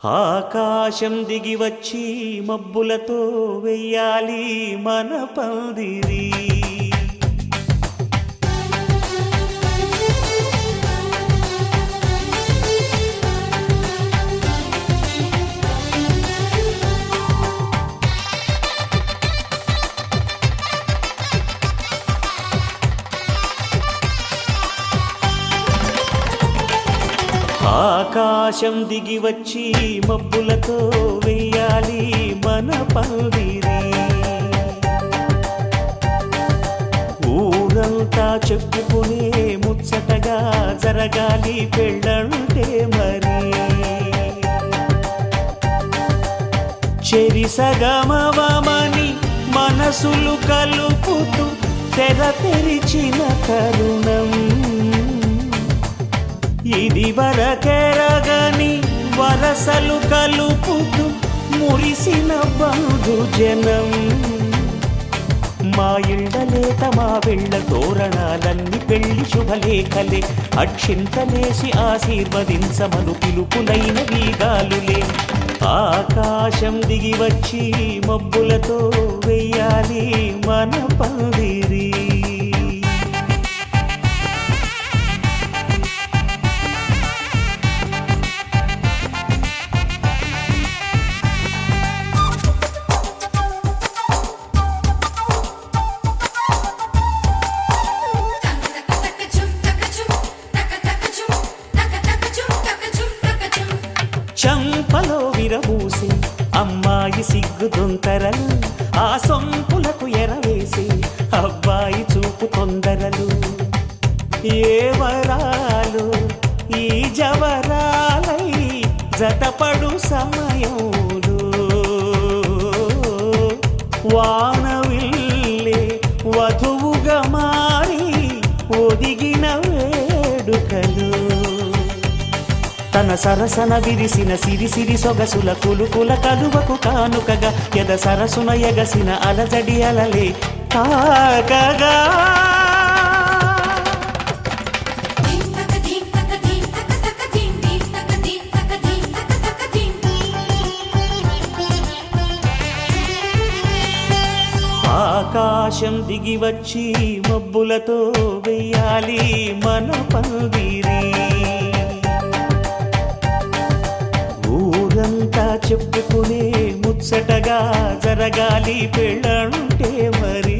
ఆకాశం దిగి వచ్చి మబ్బులతో వెయ్యాలి మన పందిరి. ఆకాశం దిగి వచ్చి మబ్బులతో వెయ్యాలి మన పందిరి. ఊరంతా చెప్పుకునే ముచ్చటగా జరగాలి పెళ్ళంటే మరి. చెరిసగమవమని మనసులు కలుపుతూ తెర తెరిచిన తరుణం ఇది వరకెరగని వరసలు కలుపుతూ మురిసిన బంధుజనం. మా ఇళ్ళలేత మా వెళ్ళ తోరణాలన్నీ పెళ్లి శుభలేఖలే. అక్షింతలేసి ఆశీర్వదించమను పిలుపులైన వీగాలులే. ఆకాశం దిగి వచ్చి మబ్బులతో వెయ్యాలి మన పందిరి. చంపలో విరబూసి అమ్మాయి సిగ్గు దొంతరలు, ఆ సొంపులకు ఎరవేసి అబ్బాయి చూపు తొందరలు. ఏ వరాలు ఈ జవరాలై జతపడు సమయంలో వానవిల్లే వధువుగా మారి ఒదిగిన వేడుకలు. తన సరసన విరిసిన సిరిసిరి సొగసుల కులుకుల కలువకు కానుకగా ఎద సరసున ఎగసిన అలజడి అలలే తాకగా. ఆకాశం దిగి వచ్చి మబ్బులతో వెయ్యాలి మన పందిరి. ఊరంతా చెప్పుకునే ముచ్చటగా జరగాలి పెళ్ళంటే మరి.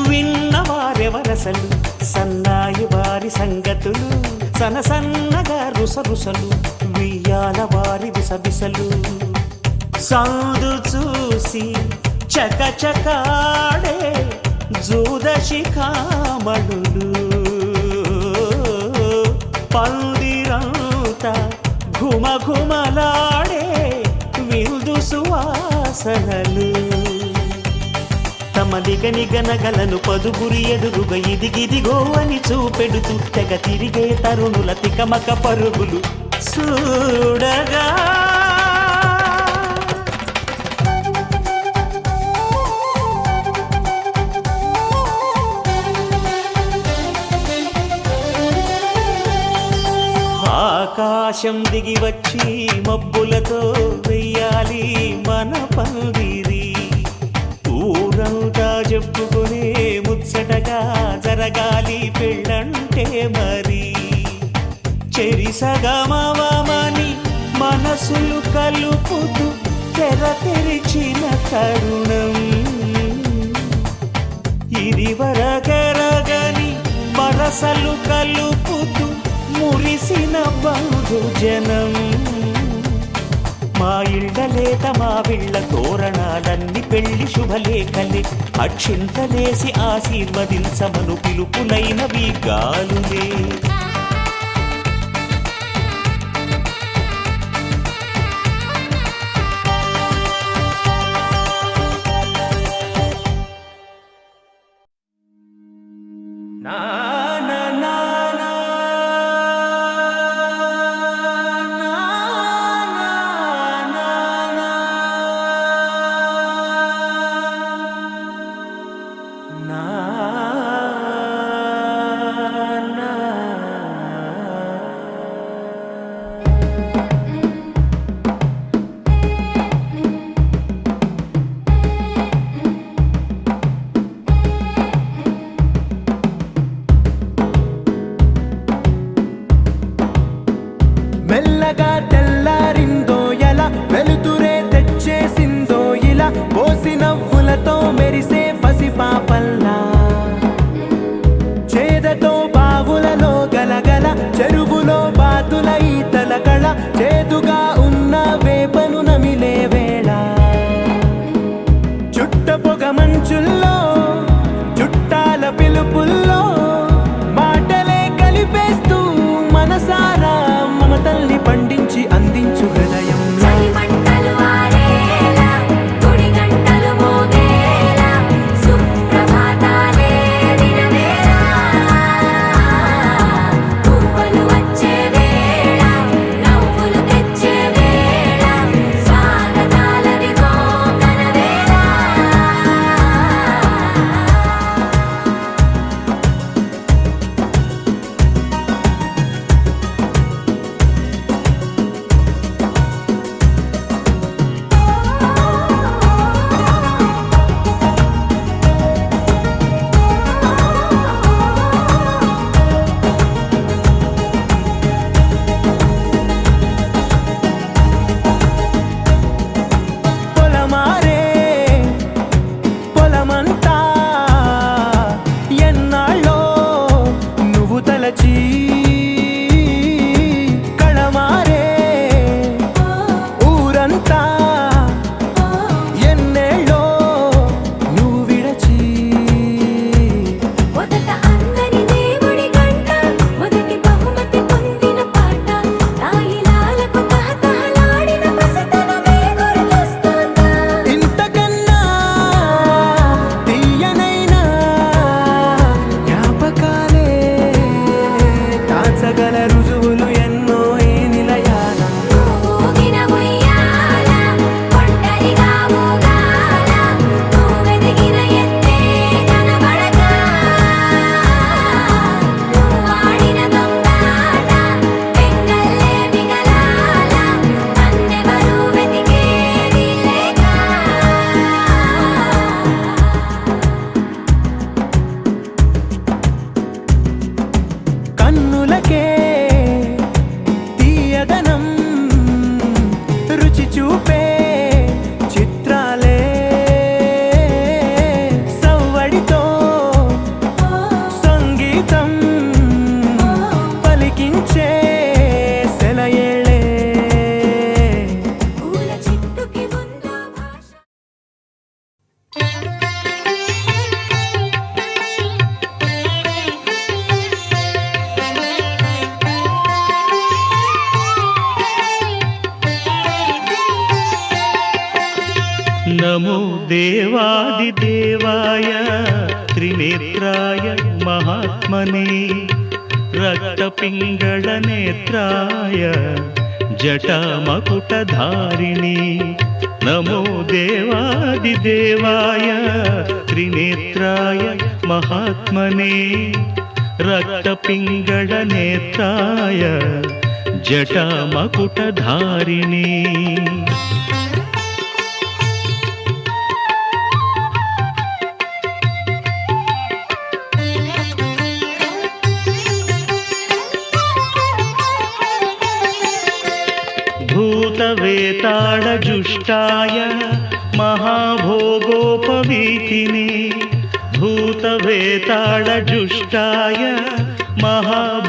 విన్నవారెవరసలు సన్నాయి వారి సంగతులు, సనసన్నగా రుసరుసలు వియ్యాల వారి విసబిసలు. సందు చూసి చకచకాడే జూదశిఖామణులు, పందిరంతా ఘుమఘుమలాడే విందు సువాసనలు. తమ నిగనిగనగలను పదుగురి ఎదురుగా ఇదిగిదిగో అని చూపెడుతూ తెగ తిరిగే తరుణుల తికమక పరుగులు చూడగా. ఆకాశం దిగి వచ్చి మబ్బులతో వెయ్యాలి మన పందిరి. ఊరంతా చెప్పుకునే ముచ్చటగా జరగాలి పెళ్ళంటే మరి. చెరిసగమవమని మనసులు కలుపుతూ తెర తెరిచిన తరుణం ఇది వరకెరగని వరసలు కలుపుతూ మురిసిన బంధుజనం. మా ఇళ్ళలేత మా వీళ్ళ తోరణాలన్నీ పెళ్లి శుభలేఖలే. అక్షింతలేసి ఆశీర్వదించమను పిలుపులైన వీగాలులే. మెల్లగా తెల్లారిందో ఎలా వెలుతురే తెచ్చేసిందో ఇలా పోసి నవ్వులతో మెరిసే పసిపాపల్లా చేదతో బావులలో గలగల చెరువులో బాతుల ఈతల కళ చేదుగా ఉన్న వేపను నమిలే వేళ చుట్ట పొగ మంచుల్లో చుట్టాల పిలుపుల్లో మాటలే కలిపేస్తూ మనసారా మమతల్ని పండించి అందించు హృదయం కళమారే ఊరంతా ఎన్నేళ్ళో నువ్వు విడచి మొదట అందరి దేవుడి గంట మొదటి బహుమతి పొందిన పాట తాయిలాలకు తహతహలాడిన పసితనమే గుర్తొస్తుందా ఇంతకన్నా తీయనైనా జ్ఞాపకాలే దాచగల రుజువులు ఎన్నో ఈ నిలయాల ఊగిన ఉయ్యాల ఒంటరిగా ఊగాల నువ్వెదిగిన ఎత్తే కనబడక నువ్వాడిన దొంగాట పెంగల్లే మిగలాల నన్నెవరూ వెతికేది లేక కన్నులకే తీయదనం రుచి చూపే చిత్రాలే సవ్వడితో సంగీతం పలికించే సెలయేళే పూల చెట్టుకి ఉందో భాష నమో దేవాదిదేవాయ త్రినేత్రాయ మహాత్మనే రక్తపింగళనేత్రాయ జటామకుటధారిణి నమో దేవాదిదేవాయ త్రినేత్రాయ మహాత్మనే రక్తపింగళనేత్రాయ జటామకుటధారిణి भूतवेताళजुष्टाय महाभोगोपवीतिने भूतवेताళजुष्टाय महाभोगोपवीतिने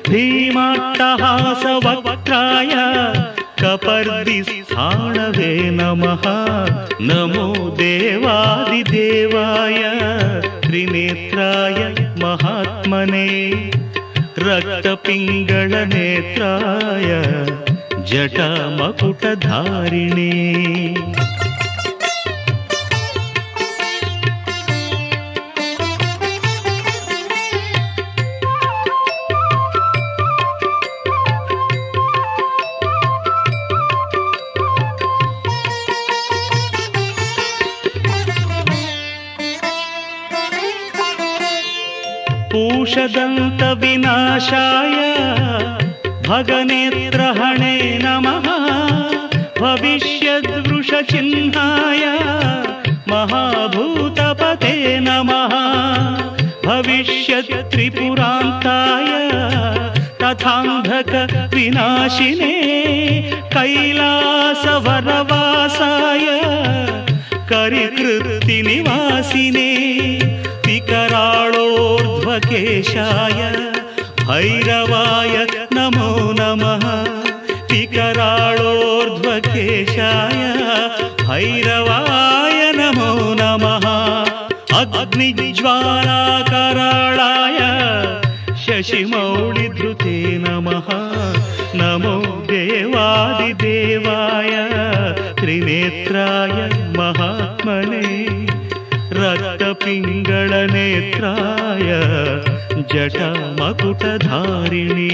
भीमाट्टहासवक्त्राय कपर्दिस्थाणवे नमः नमो देवादिदेवाय त्रिनेत्राय महात्मने रक्तपिङ्गळनेत्राय जटामकुटधारिणे पूषदन्त विनाशाय भगनेत्रहणे नमः भविष्यद्वृषचिह्नाय महाभूतपते नमः भविष्यत्त्रिपुरान्ताय तथान्धक विनाशिने कैलासवरवासाय करिकृत्तिनिवासिने विकराळोर्ध्वकेशाय भैरवाय नमो नमः विकराळोर्ध्वकेशाय भैरवाय नमो नमः अग्निज्वालाकराळाय शशिमौळिधृते नमः नमो देवादिदेवाय त्रिनेत्राय महात्मने रक्तपिङ्गळनेत्राय जटामकुटधारिणी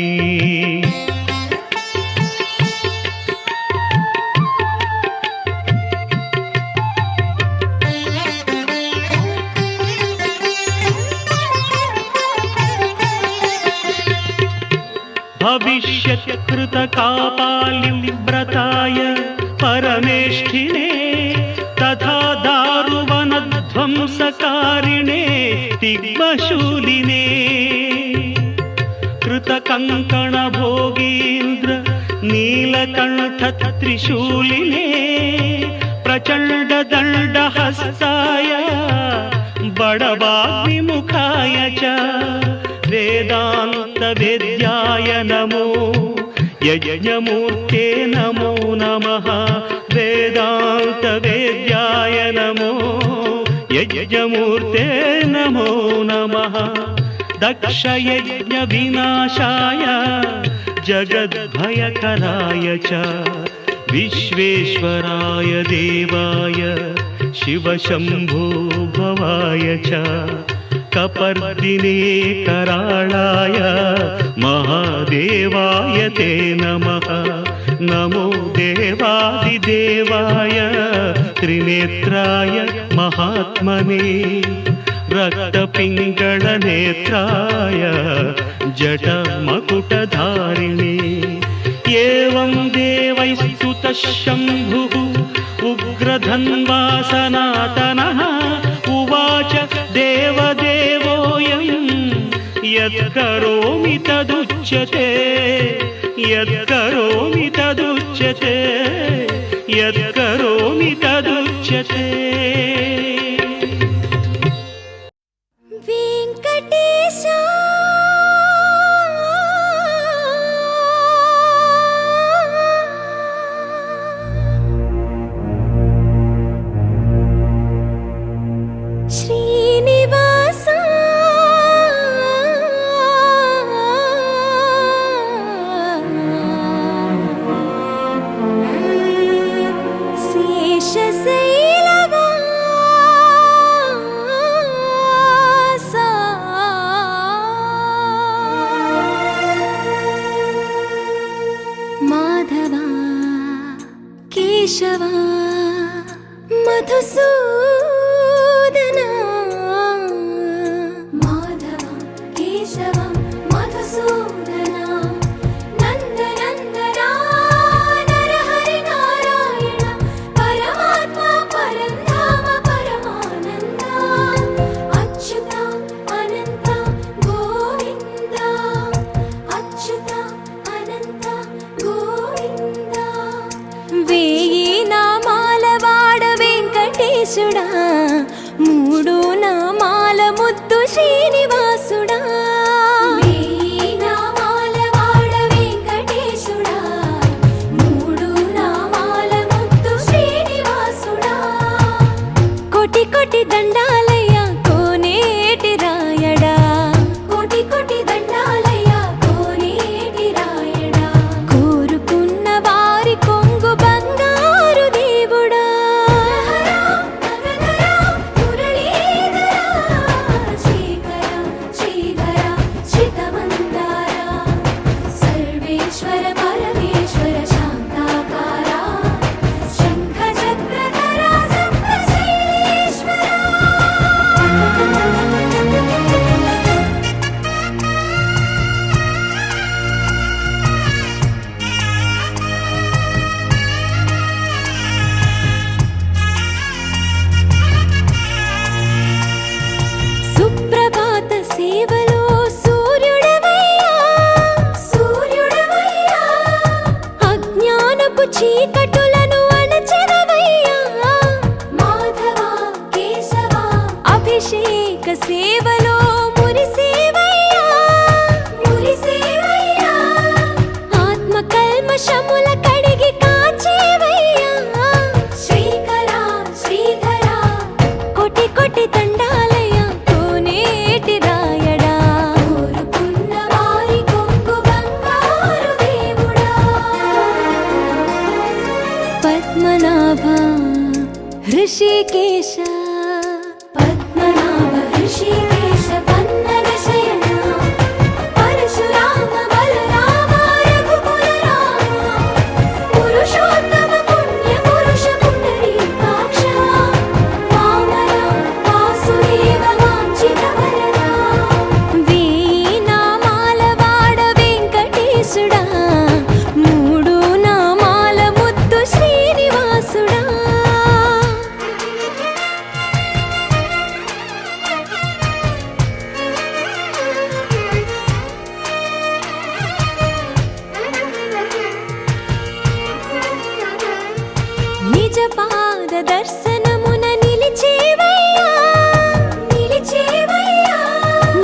भविष्यत्कृतकापालिव्रताय परमेष्ठिने तथा दारुवनध्वंसकारिणे तिग्मशूलिने कृतकङ्कणभोगीन्द्र नीलकण्ठत्रिशूलिने प्रचण्डदण्डहस्ताय बडवाग्निमुखाय च वेदान्तवेद्याय नमो यज्ञमूर्ते नमो नमः वेदान्तवेद्याय नमो यज्ञमूर्ते नमो नमः दक्षयज्ञविनाशाय जगद्भयकराय च विश्वेश्वराय देवाय शिवशम्भो भवाय च कपर्दिने कराळाय महादेवाय ते नमः नमो देवादिदेवाय त्रिनेत्राय महात्मने रक्तपिङ्गळनेत्राय जटमकुटधारिणे एवं देवैस्तुतः शम्भुः उग्रधन्वासनातनः उवाच देवदेवोऽयं यत्करोमि तदुच्यते यत्करोमि तदुच्यते यत्करोमि तदुच्यते వెంకటేశ శ్రీనివాస శేషశైలవాస మాధవ కేశవ మధుసూదన మాధవ కేశవ మధుసూదన నందనందన నరహరి నారాయణ పరమాత్మ పరంధామ పరమానంద అచ్యుత అనంత గోవింద అచ్యుత అనంత గోవింద వేయి నామాల వాడ వెంకటేశుడా మూడు నామాల ముద్దు శ్రీనివాసుడా వేయి నామాల వాడ వెంకటేశుడా మూడు నామాల ముద్దు శ్రీనివాసుడా కోటి కోటి దండాలయ్య కోనేటి రాయడా కోటి కోటి దండాలయ్య కోనేటి రాయడా కోరుకున్న వారి కొంగు బంగారు దేవుడా మురళీధరా సేవలో మురిసేవయ్యా మురిసేవయ్యా ఆత్మ కల్మషముల కడిగి కాచేవయ్యా శ్రీకరా శ్రీధరా కోటి కోటి దండాలయ్యా కోనేటి రాయడా కోరుకున్న వారి కొంగు బంగారు దేవుడా పద్మనాభ హృషికేశ పద్మనాభ హృషికేశ పన్నగ శయన పరశురామ బలరామ రఘుకుల రామ పురుషోత్తమ పుణ్య పురుష పుండరీకాక్ష వామన వాసుదేవ వాంఛిత వరదా వేయి నామాల వాడ వెంకటేశుడా మూడు నామాల ముద్దు శ్రీనివాసుడా నిజ పాద దర్శనమున నిలిచేవయ్యా నిలిచేవయ్యా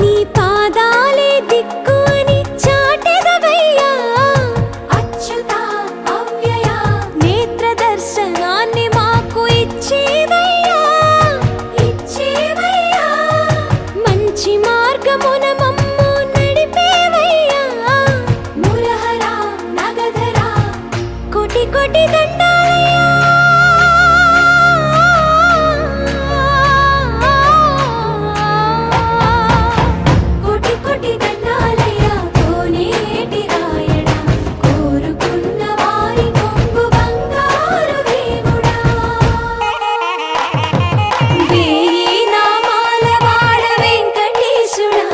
నీ పాదాలే దిక్కు అని చాటెదవయ్యా అచ్యుత అవ్యయ నేత్ర దర్శనాన్ని మాకు ఇచ్చేవయ్యా ఇచ్చేవయ్యా మంచి మార్గమున మమ్ము నడిపేవయ్యా మురహరా నగధరా కోటి కోటి దండాలయ్యా కోటి కోటి దండాలయ్యా కోనేటి రాయడా కోరుకున్న వారి కొంగు బంగారు దేవుడా వేయి నామాల వాడ వెంకటేశుడా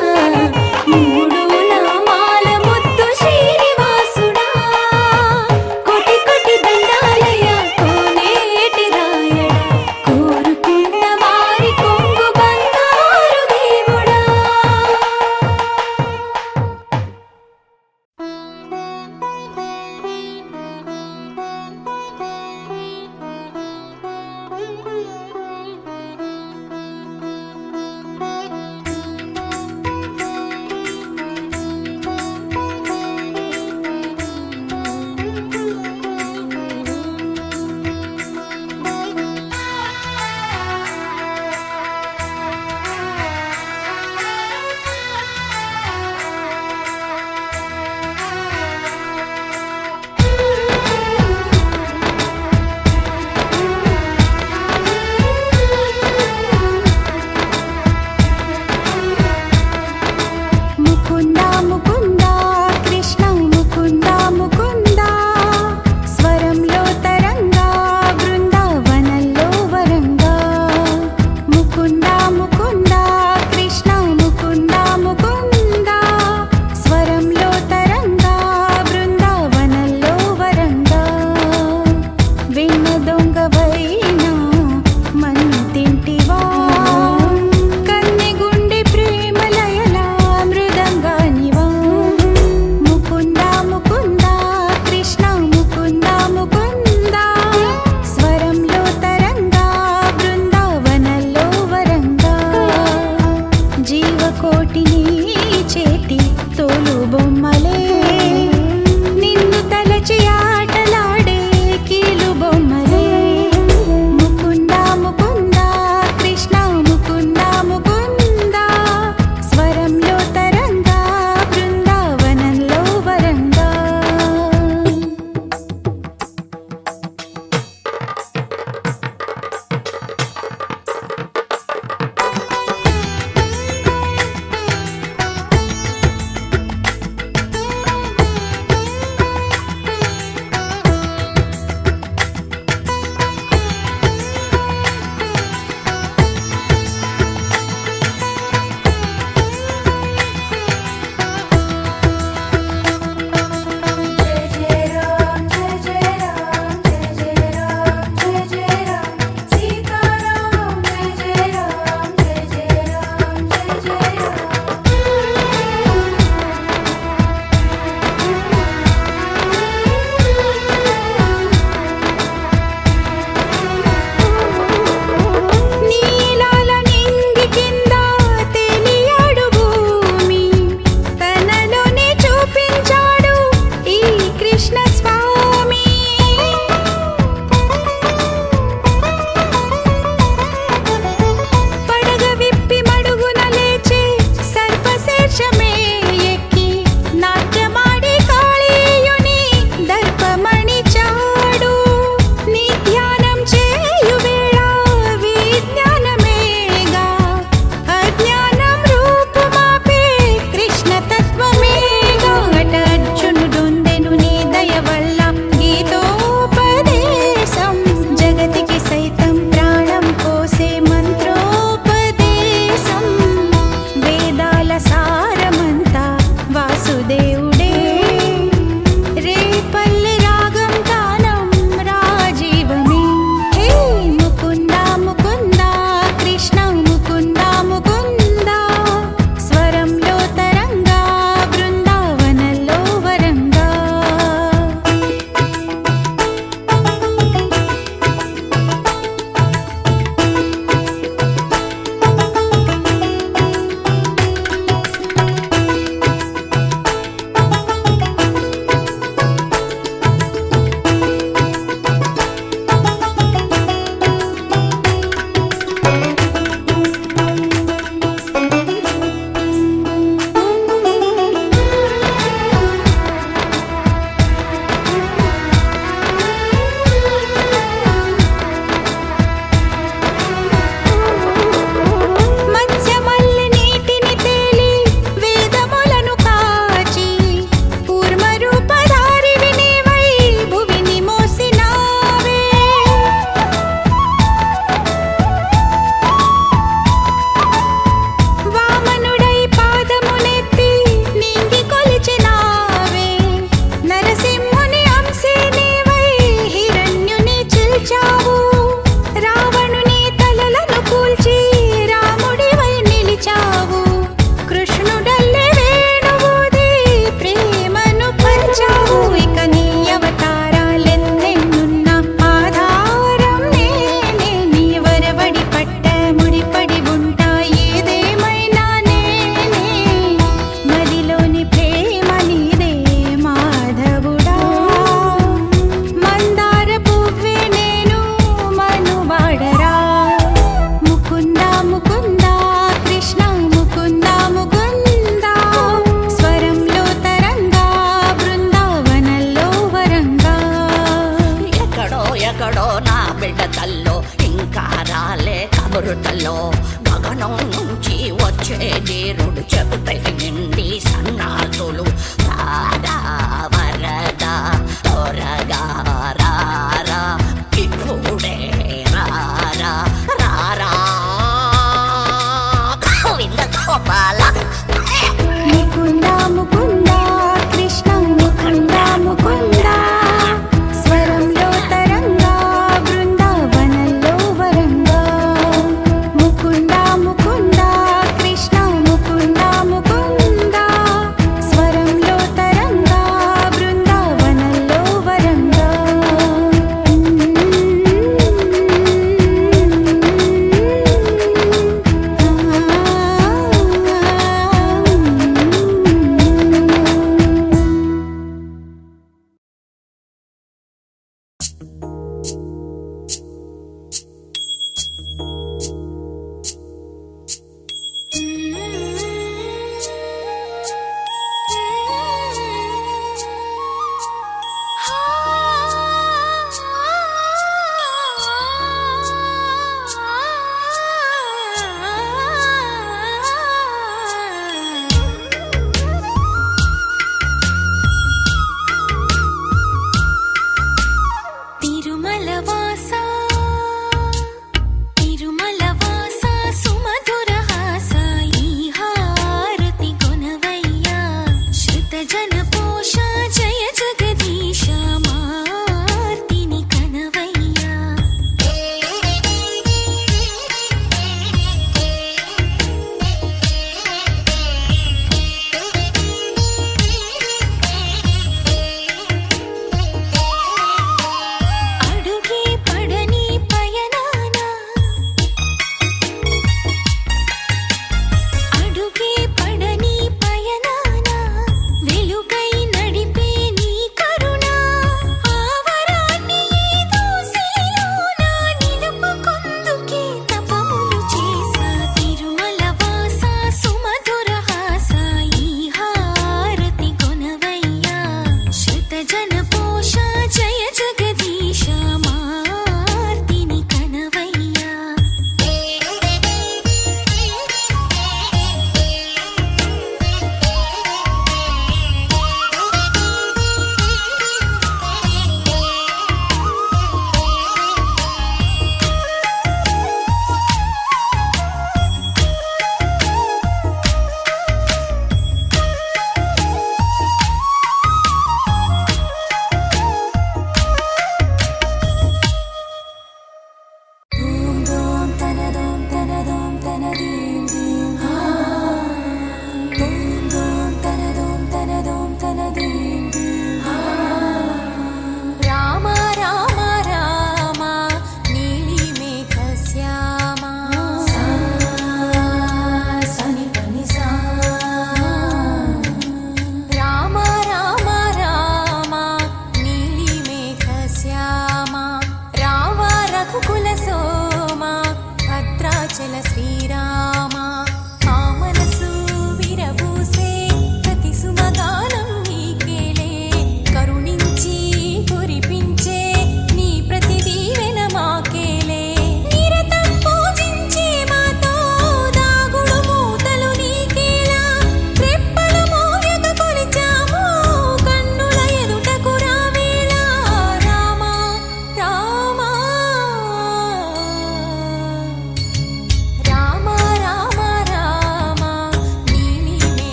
వీరుడు చెప్పుపై నిండి సన్నాసులు రారా వరదా త్వరగా రారా ఇప్పుడే రారా రారా గోవింద గోపాల ముకుంద ముకుంద కృష్ణ ముకుంద ముకుంద స్వరంలో తరంగా బృందావనంలో వరంగా ముకుంద ముకుంద కృష్ణ ముకుంద ముకుంద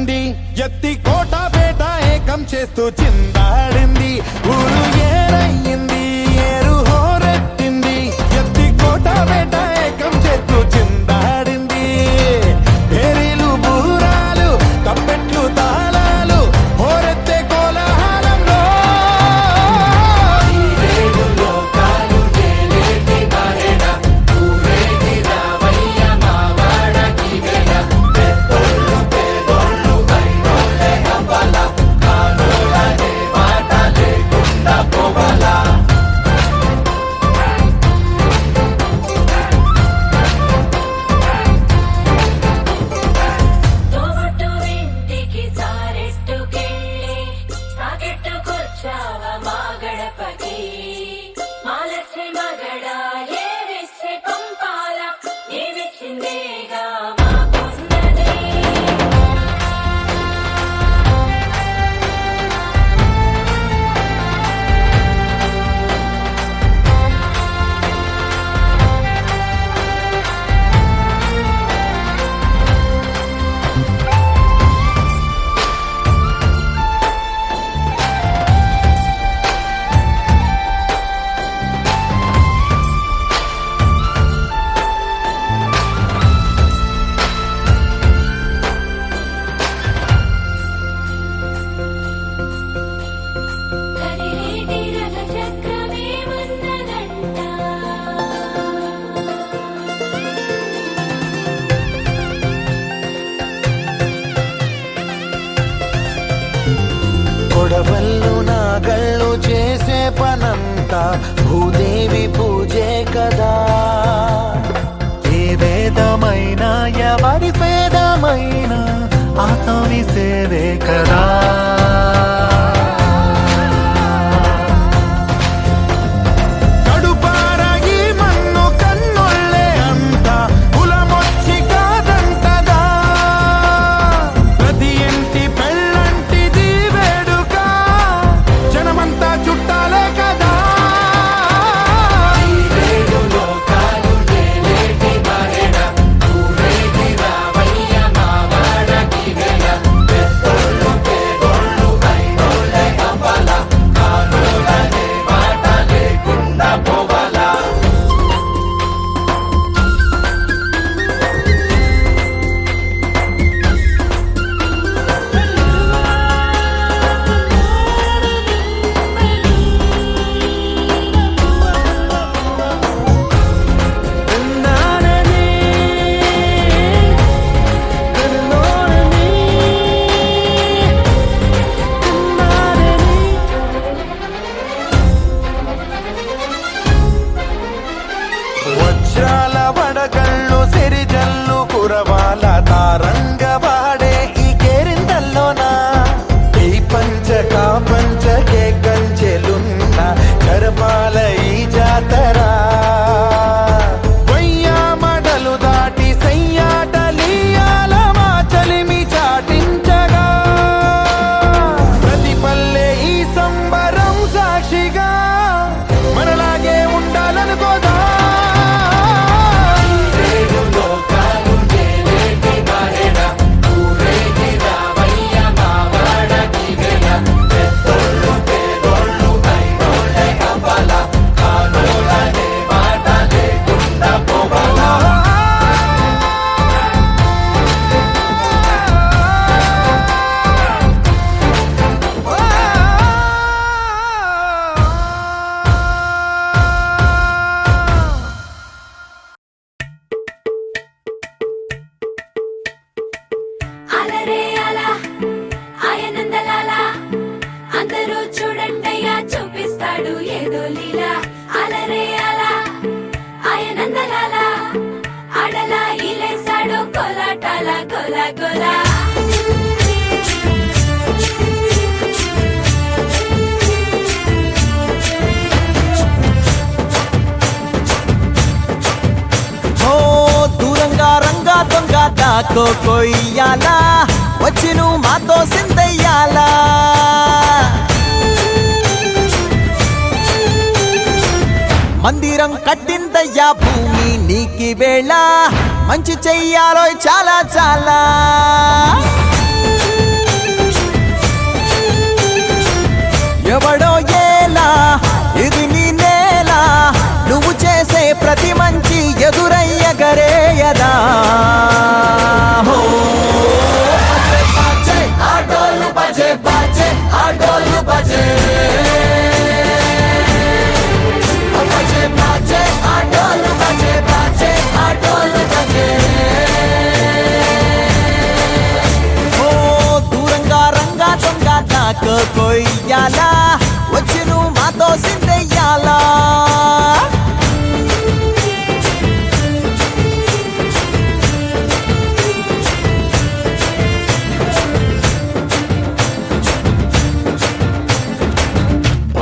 పట్టింది ఎత్తి కోట పేట ఏకం చేస్తూ చిందాడింది ఊరు ఏరయ్యింది ఏరు హోరెత్తింది ఎత్తి కోట పేట ఏకం చేస్తూ చిందాడింది పేరీలు బూరాలు తప్పెట్లు తాళాలు హోరెత్తే కోలాహలంలో తోబుట్టు ఇంటికి సారెట్టుకెళ్ళి సాకెట్టుకొచ్చావ మా గడపకి మాలచ్చి మగడ ఏవిచ్చే పంపాల ఏవిచ్చిందేగా మాకున్నది కదిలేటి రథ చక్రమేమన్నదంట కొడవళ్ళు నాగళ్ళు చేసే పనంతా భూదేవి పూజే కదా ఏ వేదమైనా ఎవరి వేదమైనా ఆసామి సేవే కదా కడుపార ఈ మన్ను కన్నుళ్ళే అంతా కులమొచ్చి కాదంటదా ప్రతి ఇంటి పెళ్ళంటిది వేడుక జనమంతా చుట్టాలే కదా వజ్రాల వడగళ్ళు సిరిజల్లు కురవాల తారంగ వాడే ఈ కేరింతల్లోనా ఈ పంచక పంచకే కంచెలున్న గర్భాల ఈ జాతర వయ్యామడలు దాటి సయ్యాటలీయాల మా చలిమి చాటించగా ప్రతి పల్లె ఈ సంబరం సాక్షిగా మనలాగే ఉండాలనుకోదా అలరే అలా ఆయనందలాలా అందరూ చూడండయ్యా చూపిస్తాడు ఏదో లీలా అలరే అలా ఆయనందలాలా అడలా ఇలేసాడు కోలాటాల కోలా కోలా ఓ దూరంగా రంగా దొంగ దాకో కొయ్యాలా వచ్చి నువ్వు మాతో సిందయ్యాలా మందిరం కట్టిందయ్యా భూమి నీకి వేళ మంచి చెయ్యాలో చాలా చాలా చెయ్యాలా హో బజే ఆటోలు బజే బజే ఆటోలు బజే బజే బజే ఆటోలు బజే బజే ఆటోలు బజే ఓ దూరంగా రంగా దొంగ దాకా కొయ్యాలా వచ్చి నువ్వు మాతో సిందెయ్యాలా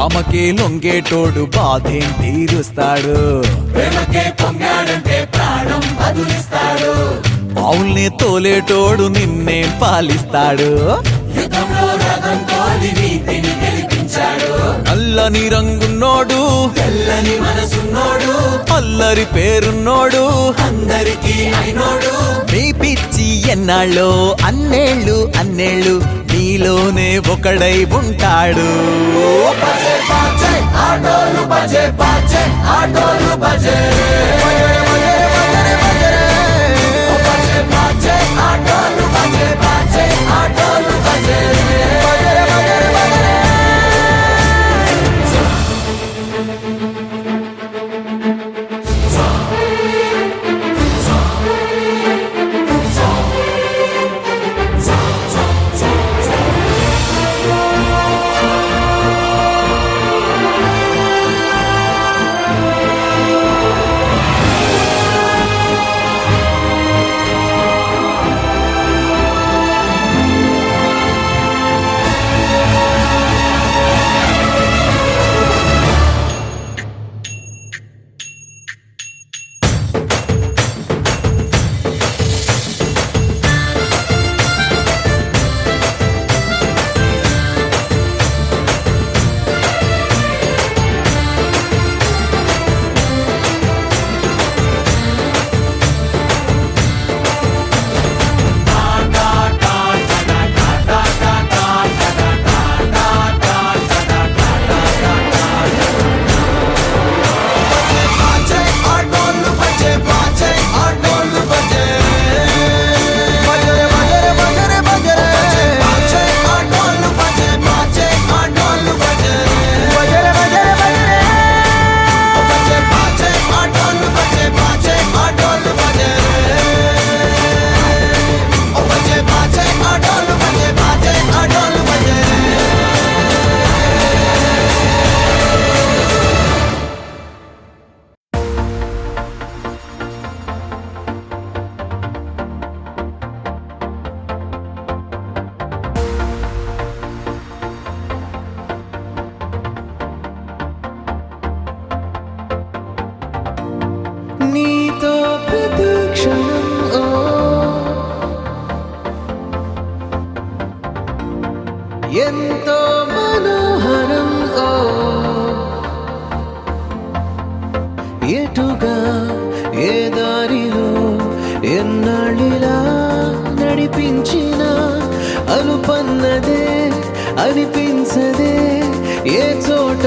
ఆమెకే లొంగేటోడు బాధేం తీరుస్తాడు ప్రేమకే పొంగాడంటే ప్రాణం బదులిస్తాడు ఆవుల్ని తోలేటోడు నిన్నే పాలిస్తాడు యుద్ధంలో రథం తోలి నీతిని గెలిపించాడు నల్లని రంగున్నోడు తెల్లని మనసున్నోడు అల్లరి పేరున్నోడు అందరికీ అయినోడు నీ పిచ్చి ఎన్నాళ్ళో అన్నేళ్ళు అన్నేళ్ళు నీలోనే ఒకడై ఉంటాడు బజే బజే ఆటోలు బజే బజే ఆటోలు బజే బజే బజే ఆటోలు బజే బజే ఆటోలు బజే నీతో ప్రతి క్షణం ఎంతో మనోహరం ఎటుగా ఏ దారిలో ఎన్నాళ్ళిలా నడిపించిన అలుపన్నదే అనిపించదే ఏ చోట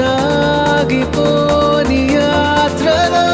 ఆగిపోని యాత్రలో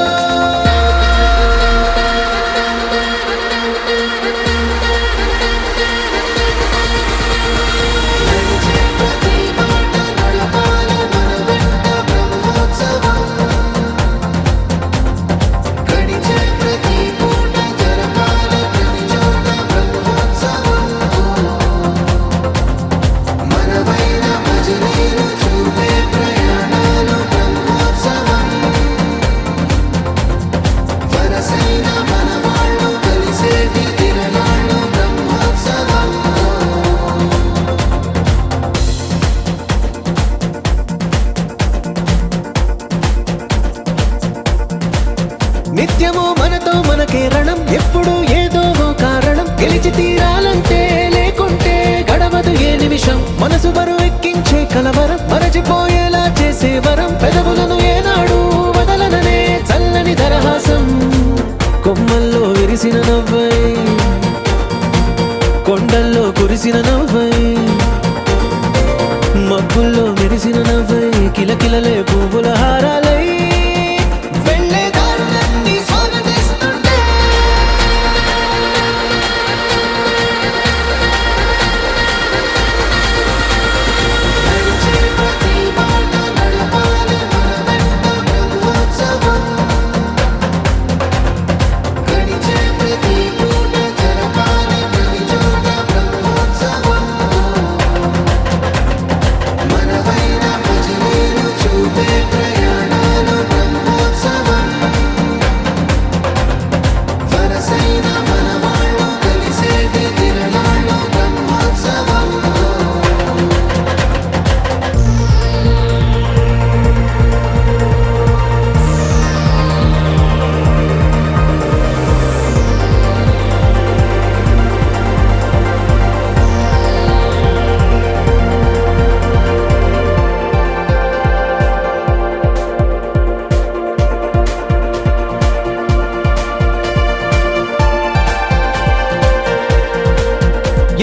నిత్యము మనతో మనకే రణం ఎప్పుడు ఏదో కారణం గెలిచి తీరాలంటే లేకుంటే గడవదు ఏ నిమిషం మనసు బరువు ఎక్కించే కలవరం మరచిపోయేలా చేసే వరం పెదవులను ఏనాడు వదలననే చల్లని దరహాసం కొమ్మల్లో విరిసిన నవ్వై కొండల్లో కురిసిన నవ్వై మబ్బుల్లో మెరిసిన నవ్వై కిలకిలలే పువ్వుల హారాలై వెళ్ళే దారులన్నీ స్వాగతిస్తుంటే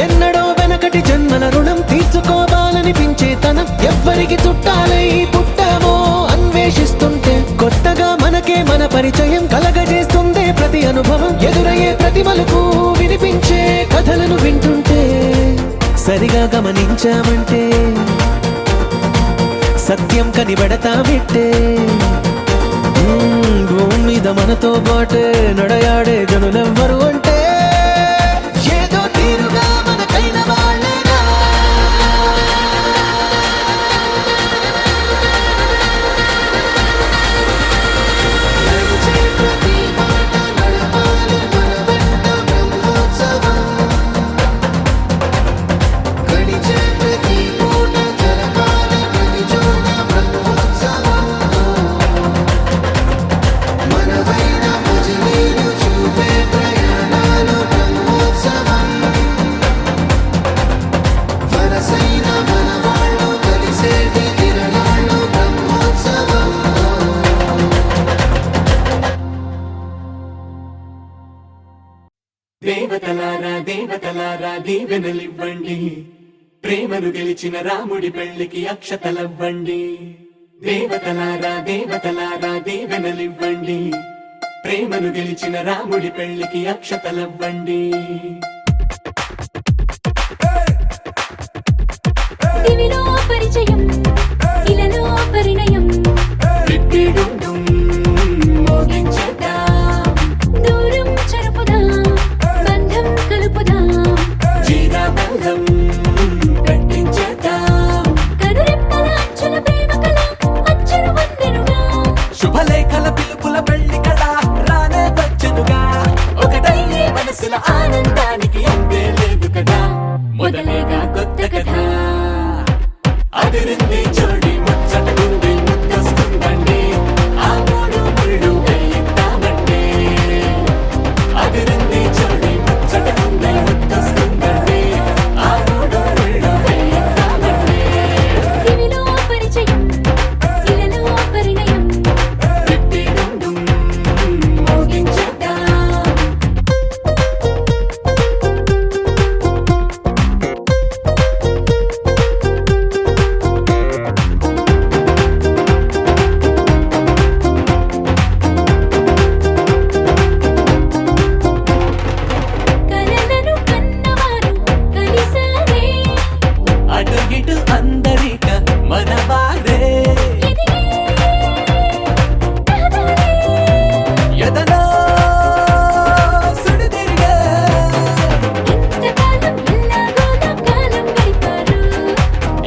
ఎన్నడో వెనకటి జన్మల రుణం తీర్చుకోవాలనిపించే తనం ఎవ్వరికి చుట్టాలై పుట్టామో అన్వేషిస్తుంటే కొత్తగా మనకే మన పరిచయం కలగజేస్తుందే ప్రతి అనుభవం ఎదురయ్యే ప్రతి మలుపు వినిపించే కథలను వింటుంటే సరిగా గమనించామంటే సత్యం కనిపెడతామిట్టే భూమి మీద మనతో పాటే నడయాడే జనులెవ్వరు అంటే ఏదో తీరుగా మనకైన వాళ్ళేనా దేవతలారా దేవతలారా దీవెనలివ్వండి ప్రేమను గెలిచిన రాముడి పెళ్లికి అక్షతలవ్వండి దేవతలారా దేవతలారా దీవెనలివ్వండి ప్రేమను గెలిచిన రాముడి పెళ్లికి అక్షతలవ్వండి దివిలో పరిచయం ఇలలో పరిణయం టిట్టిడుండుం మోగించేద్దాం దూరం చెరుపుదాం బంధం కలుపుదాం జీరాబంధం కట్టించేద్దాం కనురెప్పల అంచుల ప్రేమ కళ అచ్చరు వందెనుగా శుభలేఖల పిలుపుల పెళ్లి కళ రానే వచ్చనుగా ఒకటయ్యే మనసుల ఆనందానికి అంతే లేదు కదా మొదలేగా కొత్త కథ అదిరింది జోడి ముచ్చటకుంది ముద్దొస్తుందండి ఆ మూడు ముళ్ళు వేయిద్దామండి అదిరింది జోడి ముచ్చటకుంది ముద్దొస్తుందండి ఆ మూడు ముళ్ళు వేయిద్దామండి దివిలో పరిచయం ఇలలో పరిణయం టిట్టిడుండుం మోగించేద్దాం కలలను కన్నవారు కలిసారే అడుగిటు అందరిక మనవారే ఎదిగే రహదారే ఎదలో సుడిదిరిగే ఇంతకాలం ఇల్లాగోలా కాలం గడిపారు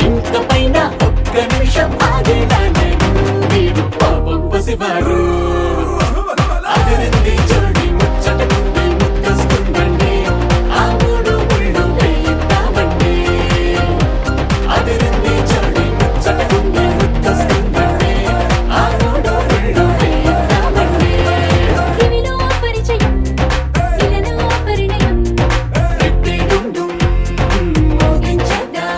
ఇంక పైన ఒక్క నిమిషం ఆగేలా లేరు వీరు పాపం పసివారు అదిరింది జోడి ముచ్చటకుంది ముద్దొస్తుందండి ఆ మూడు ముళ్ళు వేయిద్దామండి అదిరింది జోడి ముచ్చటకుంది ముద్దొస్తుందండి ఆ మూడు ముళ్ళు వేయిద్దామండి దివిలో పరిచయం ఇలలో పరిణయం టిట్టిడుండుం మోగించేద్దాం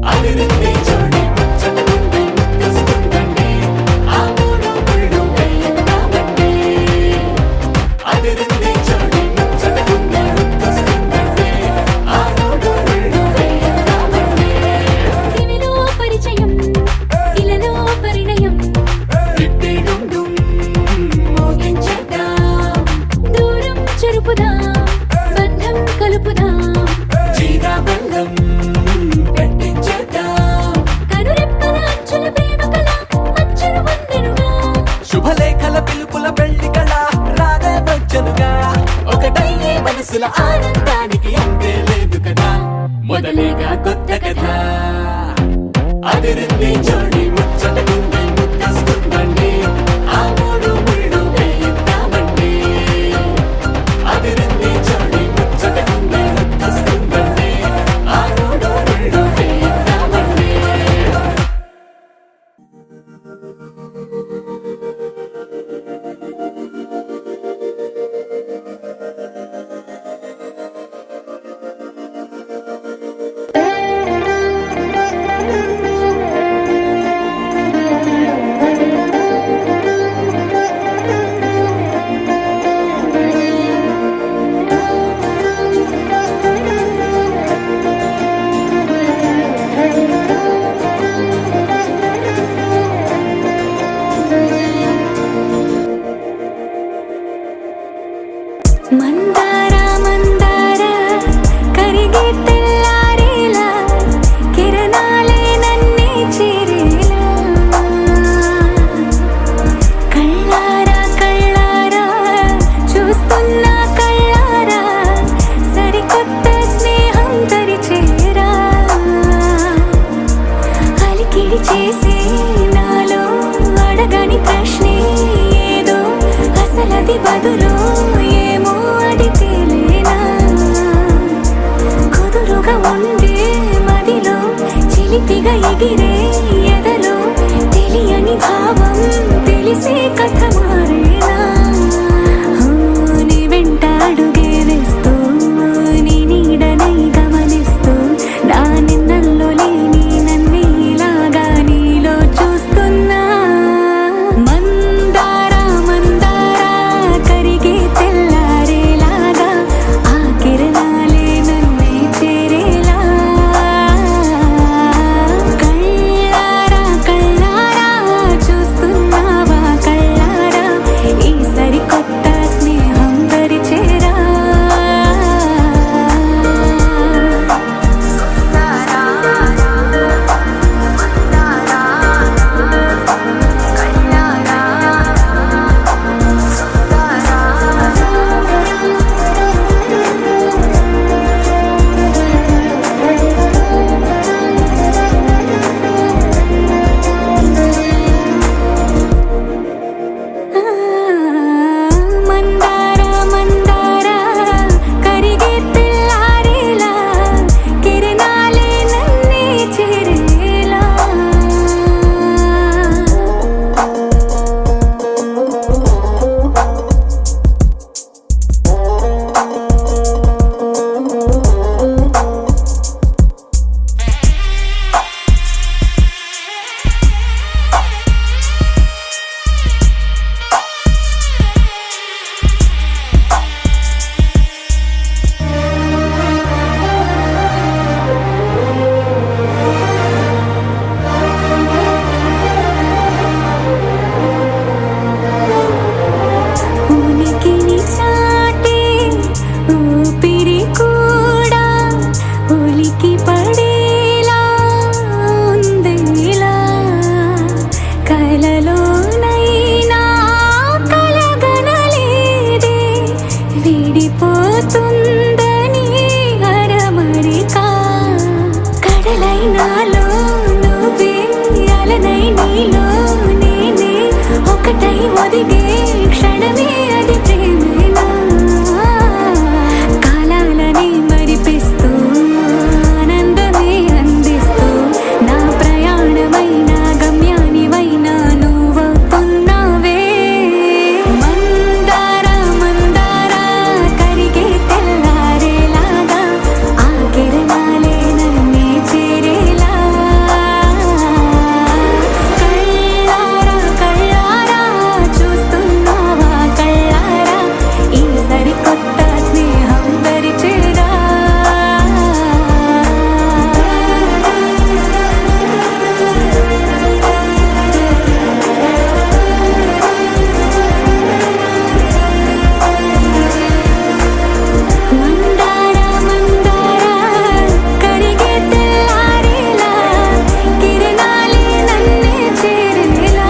అదిరింది జోడి ముచ్చటకుంది ముద్దొస్తుందండి ఆ మూడు ముళ్ళు వేయిద్దామండి అదిరింది జోడి ముచ్చటకుంది ముద్దొస్తుందండి ఆ మూడు ముళ్ళు వేయిద్దామండి దివిలో పరిచయం ఇలలో పరిణయం టిట్టిడుండుం మోగించేద్దాం దూరం చెరుపుదాం బంధం కలుపుదాం జీరాబంధం కట్టించేద్దాం కనురెప్పల అంచుల ప్రేమ కళ అచ్చరు వందెనుగా శుభలేఖల పిలుపుల పెళ్లి కళ రానే వచ్చనుగా ఒకటయ్యే మనసుల ఆనందానికి అంతే లేదు కదా మొదలేగా కొత్త కథ అదిరింది జోడి ముచ్చటకుంది ముద్దొస్తుందండి ఆ మూడు ముళ్ళు వేయిద్దామండి అదిరింది జోడి ముచ్చటకుంది ముద్దొస్తుందండి ఆ మూడు ముళ్ళు వేయిద్దామండి చిలిపిగా ఎగిరే ఎదలో తెలియని భావం తెలిసే కథ మారేనా నీ వెంట అడుగే వేస్తూ నీ నీడనై గమనిస్తూ నా నిన్నల్లో లేని నన్నే ఇలాగా నీలో చూస్తున్నా మందారా మందారా కరిగే తెల్లారేలాగా ఆ కిరణాలే నన్నే చేరేలా కళ్ళారా కళ్ళారా చూస్తున్నావా కళ్ళారా ఈ సరికొత్త స్నేహం పరిచేరా మందారా మందారా కరిగే తెల్లారేలా కిరణాలే నన్నే చేరేలా ఉనికిని చాటే ఊపిరి కూడా ఉలికి పడేలా ఉందేలా కలలోనైనా కలగనలేదే విడిపోతుందని అరమరిక కడలైనాలో నువ్వే అలనై నీలో నేనే ఒకటై ఒదిగే క్షణమే అది ప్రేమేనా కాలాలని మరిపిస్తూ ఆనందమే అందిస్తూ నా ప్రయాణమైన గమ్యానివైనా నువ్వవుతున్నావే మందారా మందారా కరిగే తెల్లారేలాగా ఆ కిరణాలే నన్నే చేరేలా కళ్ళారా కళ్ళారా చూస్తున్నావా కళ్ళారా ఈ సరికొత్త స్నేహం పరిచేరా మందారా మందారా కరిగే తెల్లారేలా కిరణాలే నన్నే చేరేలా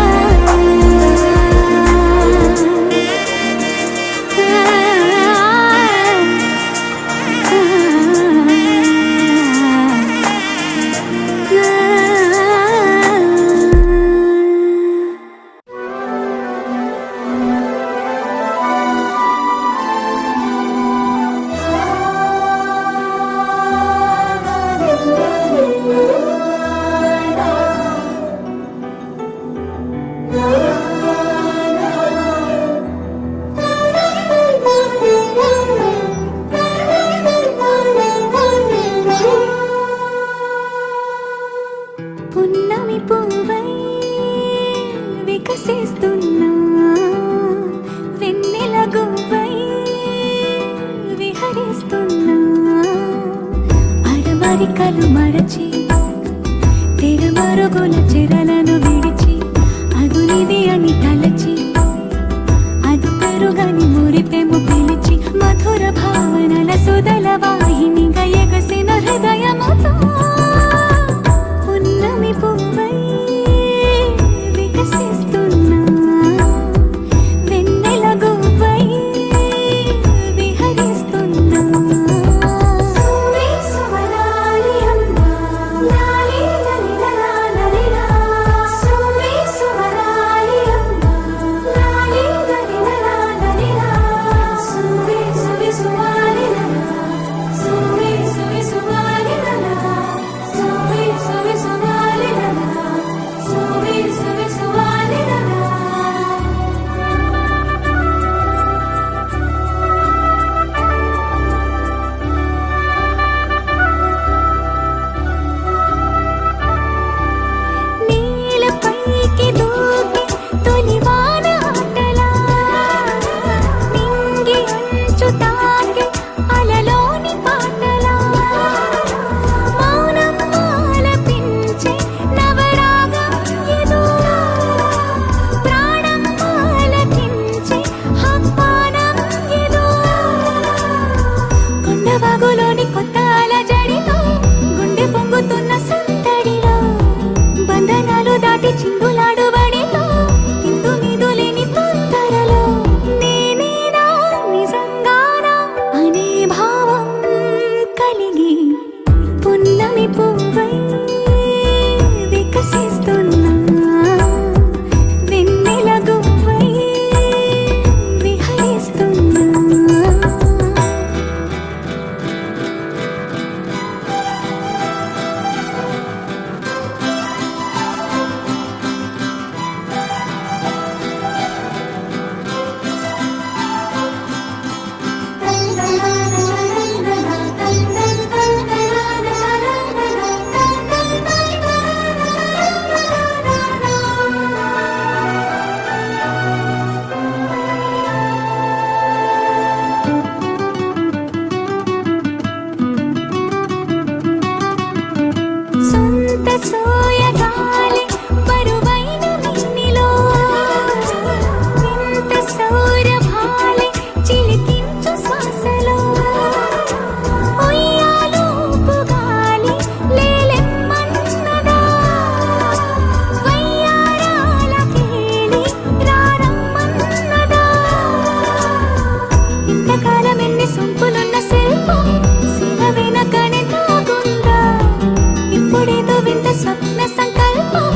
పున్నమి పువ్వై వికసిస్తున్నా వెన్నెల గువ్వై విహరిస్తున్నా అడమరికలు మరచి తెరమరుగుల చెరలను విడిచి అదునిది అని తలచి అదు పెరుగని మురిపెము పిలిచి మధుర భావనల సుదల వాహినిగా ఎగసిన హృదయముతో పున్నమి పువ్వై వికసిస్తున్నా వెన్నెల గువ్వై విహరిస్తున్నా సుమే సువనాలి అమ్మా లాలి లలిలా సుమే సువనాలి అమ్మా లాలి లలిలా సుమే సువి సువాలి సుమే సువి సువాలి సోయగాలి బరువైన నిన్నిలో వింత సౌరభాలి చిలికించు శ్వాసలో ఉయ్యాలూపు గాలి లేలెమ్మన్నదా వయ్యారాల కేళి రారమ్మన్నదా ఇంతకాలం ఎన్ని సొంపులున్న శిల్పం శిల వెనకనే దాగుందా ఇప్పుడేదో వింత స్వప్న సంకల్పం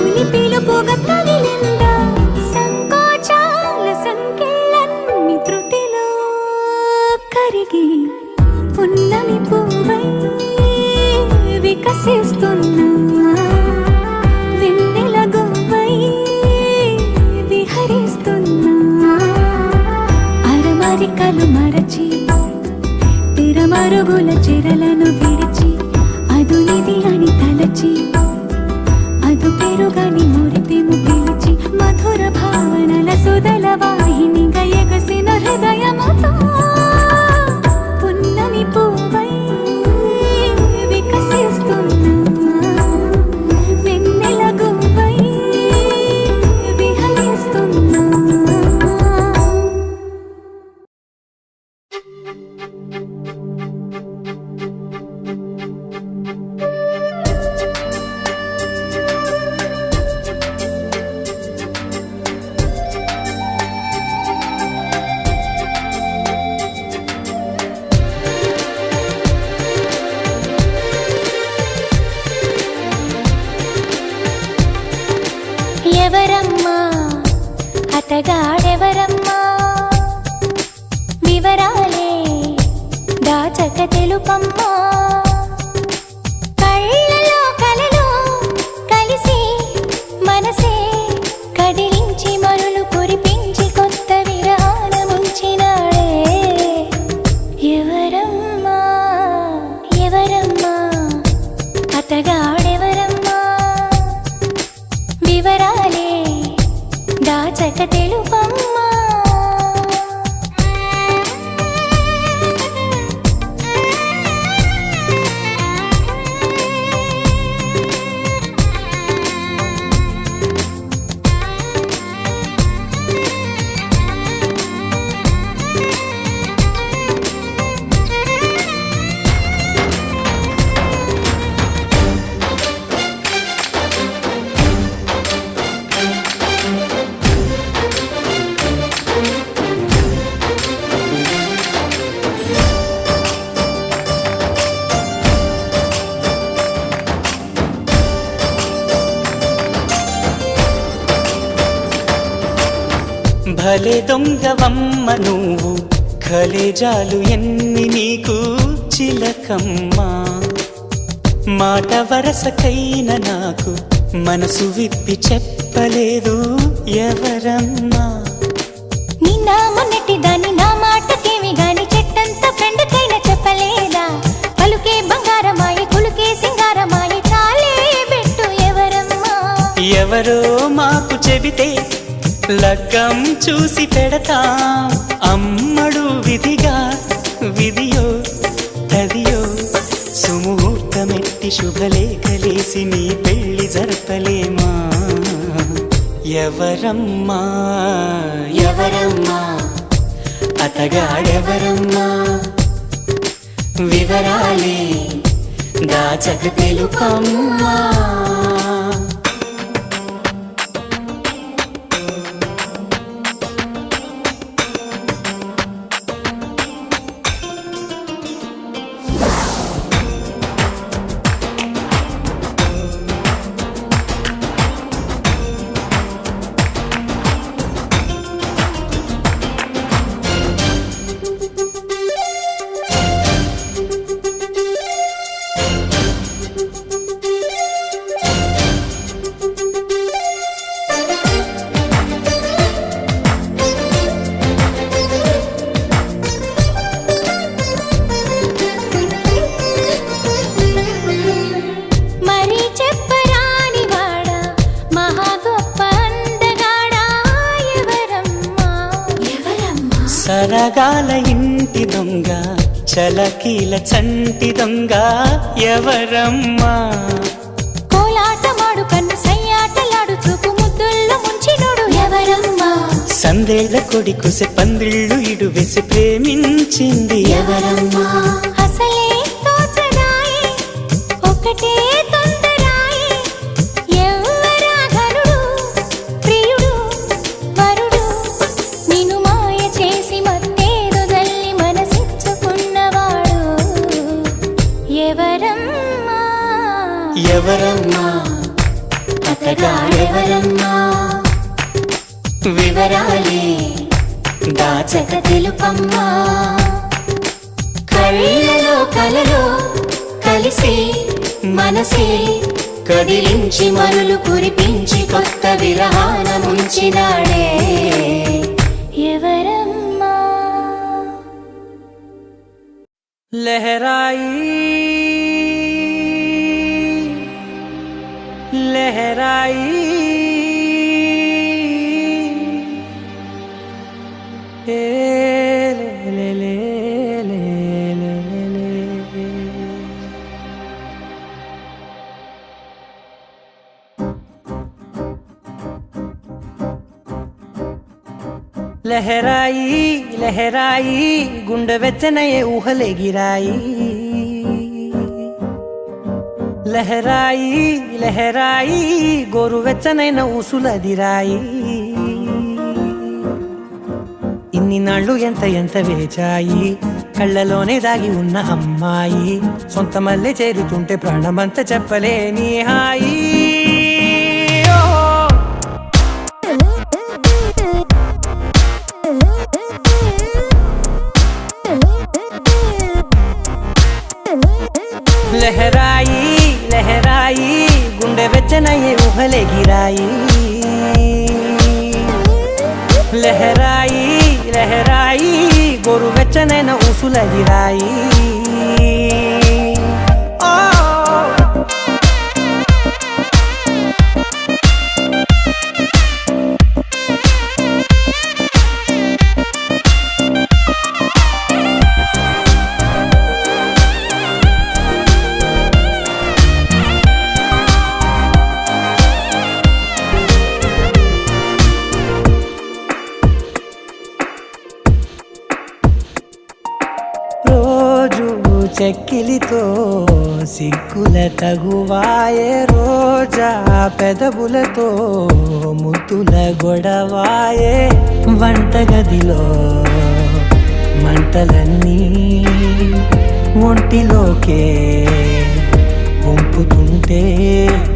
ఉని పిలుపుగా తగిలిందా సంకోచాల సంకెళ్ళన్ని త్రుటిలో కరిగి పున్నమి పువ్వై వికసిస్తున్నా వెన్నెల గువ్వై విహరిస్తున్నా అరమరికలు మరచి తిరమరుగుల చెరలను విడిచి అదునిది అని తలచి అదు పెరుగని మురిపెము పిలిచి మధుర భావనల సుదల వాహినిగా ఎగసిన హృదయముతో పున్నమి పువ్వై వికసిస్తున్నా వెన్నెల గువ్వై విహరిస్తున్నా ఎవరమ్మా అతగాడెవరమ్మా వివరాలే దాచక తెలుపమ్మా కళ్ళలో కలలో కలిసి మనసే కదిలించి మరులు కురిపించి కొత్త విరాన ముంచినాడే ఎవరమ్మా ఎవరమ్మా అతగాడెవరమ్మా వివరాలే దాచక తెలుపమ్మా భలే దొంగవమ్మ నువ్వు కలేజాలు ఎన్ని నీకు చిలకమ్మా మాట వరసకైన నాకు మనసు విప్పి చెప్పలేదు ఎవరమ్మా నిన్న మొన్నటి దాన్ని నా మాటకేమి గాని చెట్టంత ఫ్రెండ్కైనా చెప్పలేదా పలుకే బంగారమాయి కులుకే సింగారమాయి చాలే పెట్టు ఎవరమ్మా ఎవరో మాకు చెబితే లగ్గం చూసి పెడతా అమ్మడు విధిగా విధియో తదియో సుముహూర్తమెట్టి శుభలేఖలేసి నీ పెళ్లి జరపలేమా ఎవరమ్మా ఎవరమ్మా అతగాడెవరమ్మా వివరాలే దాచక తెలుపమ్మా సరగాల ఇంటి దొంగ చలకీల చంటి దొంగ ఎవరమ్మా 100 కొడి కుసె పందిళ్ళు ఇడువేసి ప్రేమించింది ఎవరమ్మా అసలే తోచదాయే ఒకటే తొందరాయే ఎవరా ఘనుడు ప్రియుడు వరుడు నిన్ను మాయ చేసి మత్తేదో జల్లి మనసిచ్చుకున్నవాడు ఎవరమ్మా ఎవరమ్మా అతగాడెవరమ్మా వివరాలే దాచక తెలుపమ్మా కళ్ళలో కలలో కలిసి మనసే కదిలించి మరులు కురిపించి కొత్త విరహాన ముంచినాడే ఎవరమ్మా లహరాయి లహరాయి ఏ లే లే లే లే లే లే లహరాయి లహరాయి గుండె వెచ్చనయే ఊహలే గిరాయి లహరాయి లహరాయి గోరు వెచ్చనైన ఊసులదిరాయి ఇన్ని నాళ్ళు ఎంత ఎంత వేచాయి కళ్ళలోనే దాగి ఉన్న అమ్మాయి సొంత మల్లె చేరుతుంటే ప్రాణమంతా చెప్పలేని హాయి లహరాయి లహరాయి గుండె వెచ్చనయ్యే ఊహలే గిరాయి లహరాయి లహరాయి గోరు వెచ్చనైన ఊసులదిరాయి చెక్కిలితో సిగ్గుల తగువాయే రోజా పెదవులతో ముద్దుల గొడవాయే వంటగదిలో మంటలన్నీ ఒంటిలోకే వంపుతుంటే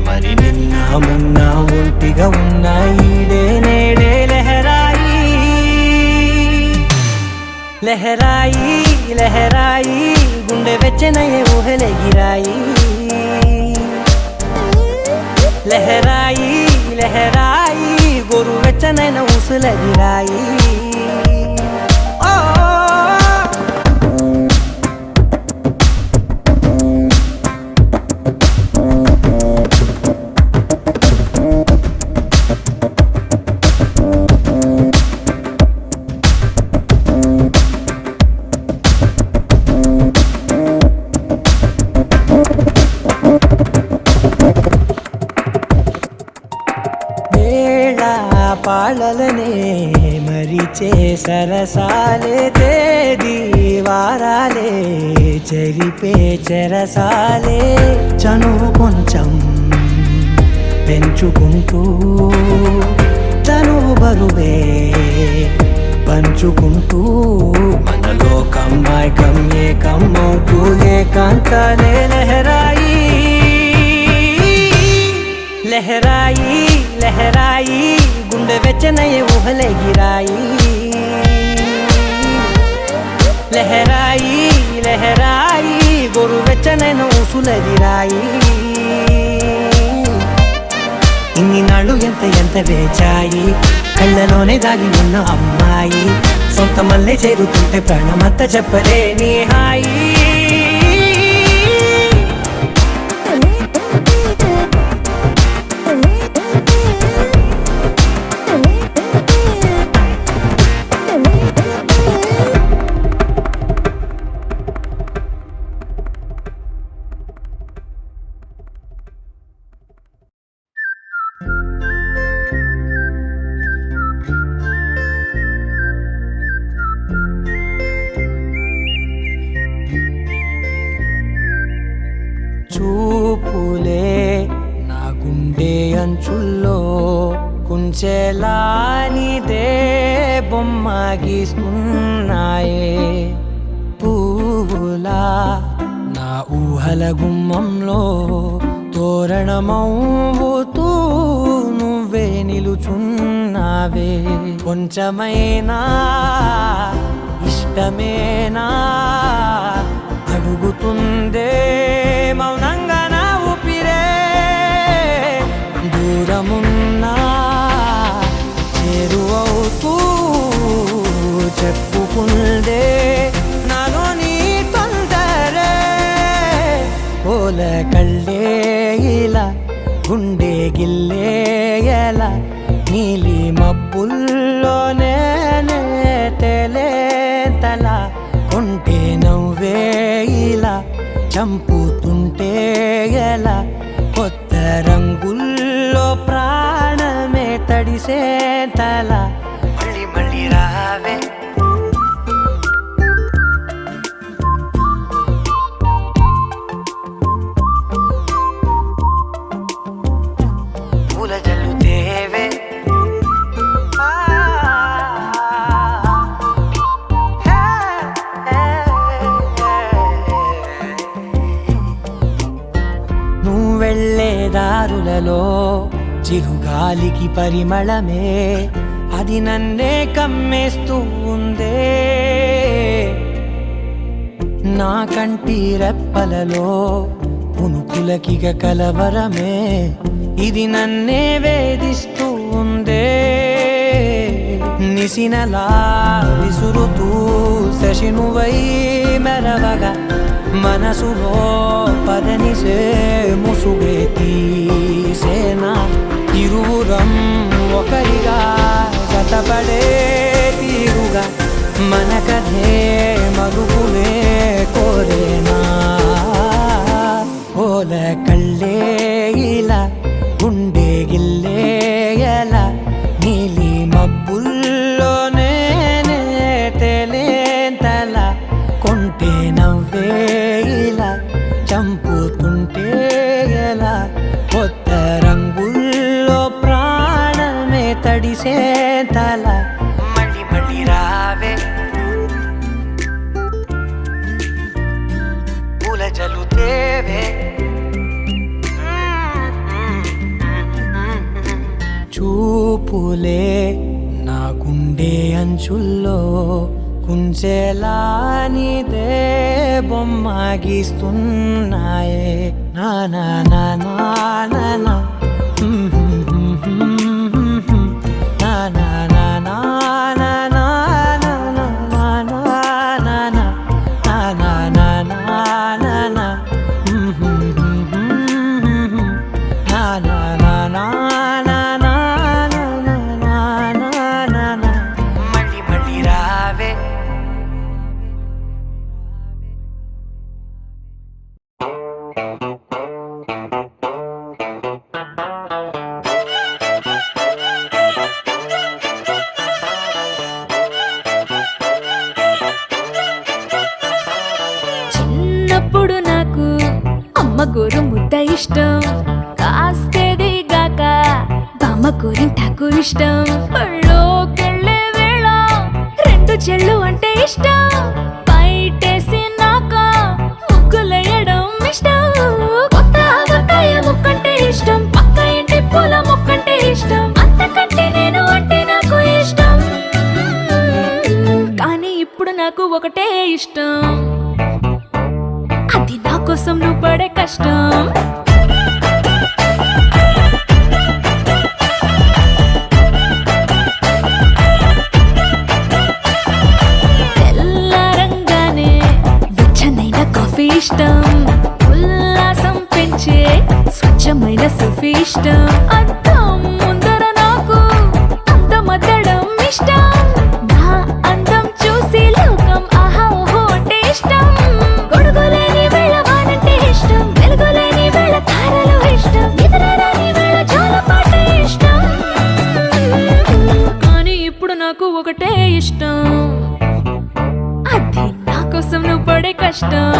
మరి నిన్న మొన్న ఒంటిగా ఉన్న ఈడే నేడే లహరాయి లహరాయి లహరాయి గుండె వెచ్చనయ్యే ఊహలే గిరాయి లహరాయి లహరాయి గోరు వెచ్చనైన ఊసులదిరాయి పాలలనే మరిచే సరసాలే తేదీ వారాలే చెరిపే చెరసాలే చనువు కొంచెం పెంచుకుంటూ తనువు బరువే పంచుకుంటూ మనలో కమ్మాయికం ఏకమవుతూ ఏకాంతాలే లహరాయి లహరాయి లహరాయి గుండె వెచ్చనయ్యే ఊహలే గిరాయి లహరాయి లహరాయి గోరు వెచ్చనైన ఊసులదిరాయి ఇన్ని నాళ్ళు ఎంత ఎంత వేచాయి కళ్ళలోనే దాగి ఉన్న అమ్మాయి సొంత మల్లె చేరుతుంటే ప్రాణమంతా చెప్పలేని హాయి అంచుల్లో కుంచెలా నీదే బొమ్మ గీస్తున్నాయే పువ్వులా నా ఊహల గుమ్మంలో తోరణమవుతూ నువ్వే నిలుచున్నావే కొంచెమైనా ఇష్టమేనా అడుగుతుందే మౌనంగా నా ఊపిరే దూరమున్నా చేరువవుతూ చెప్పుకుందే నాలో నీ తొందరే ఓల కళ్ళే ఇలా గుండె గిల్లే ఎలా నీలి మబ్బుల్లోనే తల కొంటే నవ్వే ఇలా చంపుతుంటే ఎలా కొత్త రంగుల్లో ప్రాణమే తడిసే తల మళ్ళీ మళ్ళీ రావే పూల జల్లుతేవే వెళ్ళే దారులలో చిరుగాలికి పరిమళమే అది నన్నే కమ్మేస్తూ ఉందే నా కంటి రెప్పలలో పునుకులకిగ కలవరమే ఇది నన్నే వేధిస్తూ ఉందే నిసినలా విసురుతూ శశినువై మెరవగా మనసులో పదనిసే ముసుగే తీసేనా ఇరువురం ఒకరిగా జతపడే తీరుగా మన కథే మరుగులే కోరేనా ఓల కళ్ళే ఇలా గుండె గిల్లే ఎలా నీలి మబ్బుల్లోనే తేలేంతల కొంటే నవ్వే ఇలా చంపుతుంటే ఎలా కొత్త రంగుల్లో ప్రాణమే తడిసే తల మళ్ళీ మళ్ళీ రావే పూల జల్లుతేవే చూపులే నా గుండె అంచుల్లో కుంచెలా నీదే బొమ్మ గీస్తున్నాయే నా నా నా నా నా నా నా నా నా నా నా నా నా నా మళ్ళీ మళ్ళీ రావే చిన్నప్పుడు నాకు అమ్మ గోరు ముద్ద ఇష్టం కాస్తేది గాక బామ్మ గోరింటాకు ఇష్టం పళ్ళోకెళ్ళే వేళ రెండు చెళ్ళు అంటే ఇష్టం బయటేసి నాక ముగ్గులేయడం ఇష్టం కొత్త ఆవకాయ ముక్కంటే ఇష్టం పక్క ఇంటి పూల మొక్కంటే ఇష్టం అంతకంటే నేను అంటే నాకు ఇష్టం కానీ ఇప్పుడు నాకు ఒకటే ఇష్టం అది నా కోసం నువ్వు పడే కష్టం తెల్లారంగానే వెచ్చనైన కాఫీ ఇష్టం ఉల్లాసం పెంచే స్వచ్ఛమైన సుఫీ ఇష్టం అద్దం ముందర నాకు అందమద్దడం ఇష్టం నా అందం చూసి లోకం ఆహా ఓహో అంటే ఇష్టం గొడుగులేని వేళ వానంటే ఇష్టం వెలుగులేని వేళ తారలు ఇష్టం నిద్రరాని వేళ జోలపాట ఇష్టం కానీ ఇప్పుడు నాకు ఒకటే ఇష్టం అది నా కోసం నువ్వు పడే కష్టం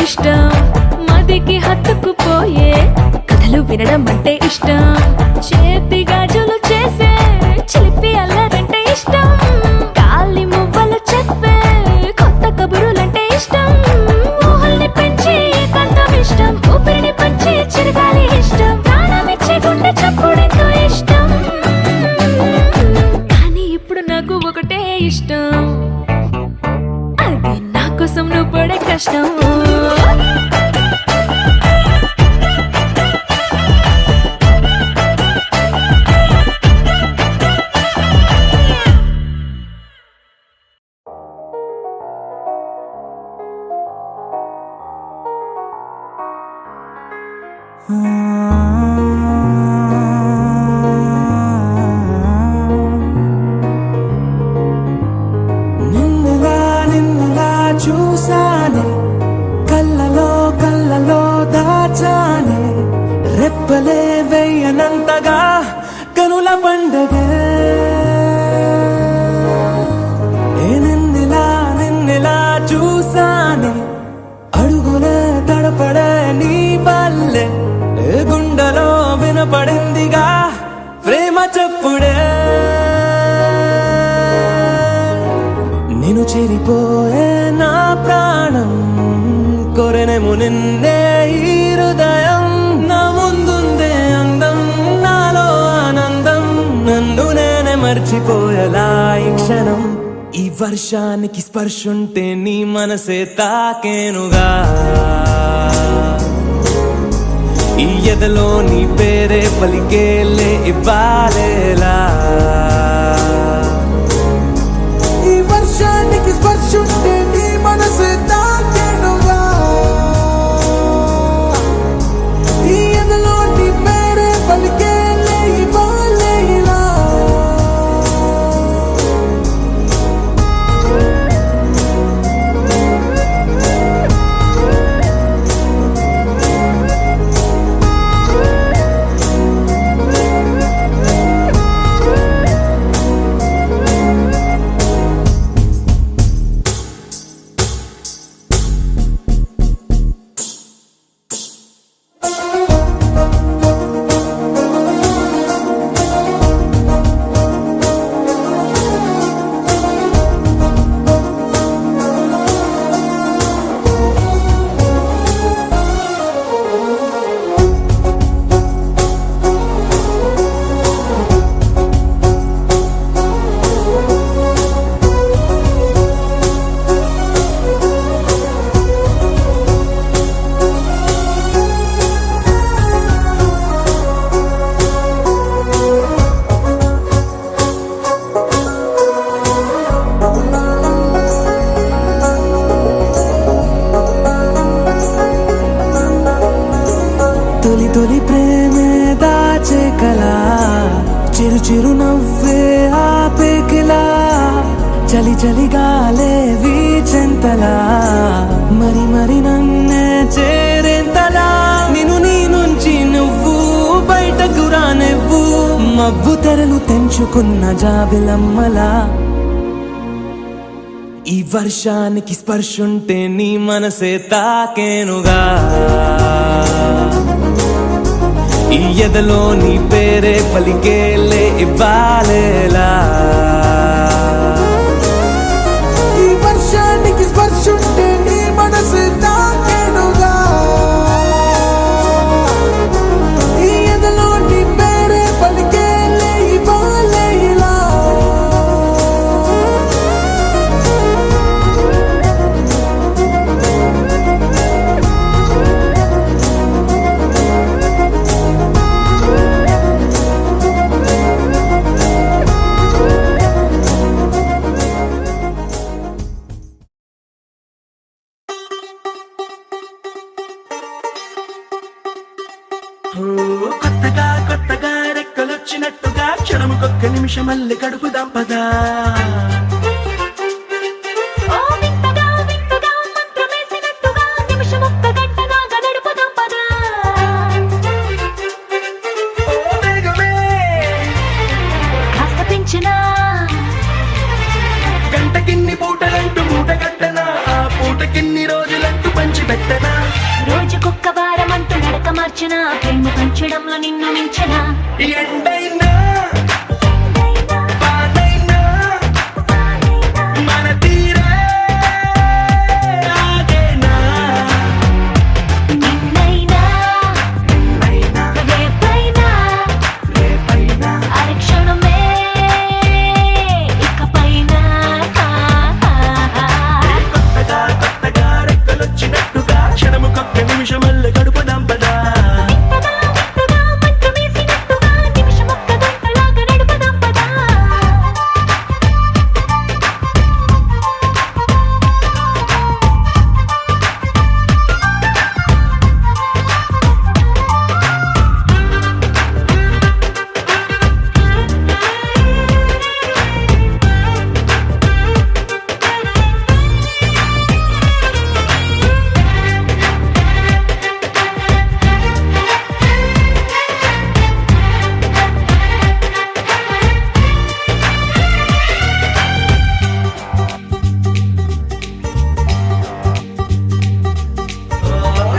ఇష్టం, మదికి హత్తుకుపోయే కథలు వినడం అంటే ఇష్టం, చేతి గాజులు చేసే చిలిపి అల్లరంటే ఇష్టం, గాలి మువ్వలు చెప్పే కొత్త కబురులంటే ఇష్టం, ఊహల్ని పెంచి కంఠం ఇష్టం, ఊపిరిని పంచి చిరగాలి ఇష్టం, ప్రాణమిచ్చే గుండె చప్పుడెంతో ఇష్టం. కానీ ఇప్పుడు నాకు ఒకటే ఇష్టం, అది నా కోసం నువ్వు పడే కష్టం. నిన్నలా చూసానే, కళ్ళలో దాచానే, రెప్పలే వెయ్యనంతగా కనుల పండగే. నిన్నలా చూసానే, అడుగులే తడపడే నీ వల్లే, గుండెలో వినపడిందిగా ప్రేమ చెప్పుడే. నేను చెరిపోయే నా ప్రాణం, కొరెనేమో నిన్నే ఈ హృదయం, నా ముందుందే అందం, నాలో ఆనందం, నన్ను నేనే మర్చిపోయేలా ఈ క్షణం. ఈ వర్షానికి స్పర్శుంటే నీ మనసే తాకేనుగా, ఈ ఎదలో నీ పేరే పలికేలే ఇవ్వాలేలా. ఈ వర్షానికి స్పర్శుంటే నీ మనసు తాకేనుగా, ఈ ఎదలో నీ పేరే పలికేలే ఇవ్వాలేలా. తొలి ప్రేమే దాచే కళ, చిరు చిరు నవ్వే ఆపే కిలా, చలి చలిగాలే వీచెంతలా, మరి నన్నే చేరేంతలా, నిన్ను నీ నుంచి నువ్వు బయటకు రానివ్వు, మబ్బు తెరలు తెంచుకున్న జాబిలమ్మలా. ఈ వర్షానికి స్పర్శుంటే నీ మనసే తాకేనుగా, ఈ ఎదలో నీ పేరే పలికేలే ఇవ్వాలేలా. ఈ వర్షానికి స్పర్శుంటే నీ మనసు తాకేనుగా, ఈ ఎదలో నీ పేరే పలికేలే ఇవ్వాలేలా. కొత్తగా రెక్కలొచ్చినట్టుగా క్షణముకొక్క నిమిషం మళ్ళీ గడుపుదాం పదా. ఓ వింతగా మంత్రమేసినట్టుగా నిమిషమొక్క గంటగా గడుపుదాం పదా. ఓ వేగమే కాస్త పెంచినా, గంటకిన్ని పూటలంటూ మూట కట్టనా, ఆ పూటకిన్ని రోజులంటూ పంచి పెట్టనా. నచ్చనా ప్రేమ పంచడంలో నిన్ను మించనా ఎండైనా వానైనా మన తీరే ఆగేనా నిన్నైనా రేపైనా అరక్షణమే ఇకపైన కొత్తగా రెక్కలొచ్చినట్టుగా క్షణముకొక్క నిమిషమల్లె గడుపుదాం పదా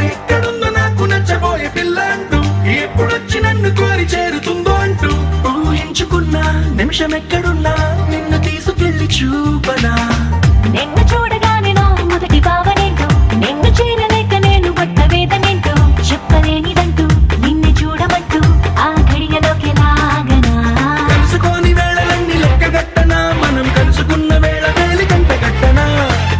ఎక్కడుందో నాకు నచ్చబోయే పిల్లంటూ ఎప్పుడొచ్చి నన్ను కోరి చేరుతుందో అంటూ ఊహించుకున్నా నిమిషం ఎక్కడున్నా నిన్ను తీసుకెళ్లి చూపనా నిన్ను చూడగానే నా మొదటి భావనేంటో నిన్ను చేరలేక నేను పడ్డ వేదనేంటో చెప్పలేనిదంటూ నిన్ను చూడమంటూ ఆ ఘడియలోకి లాగనా కలుసుకోని వేళలన్నీ లెక్కగట్టనా మనం కలుసుకున్న వేళ వేలి కంట కట్టనా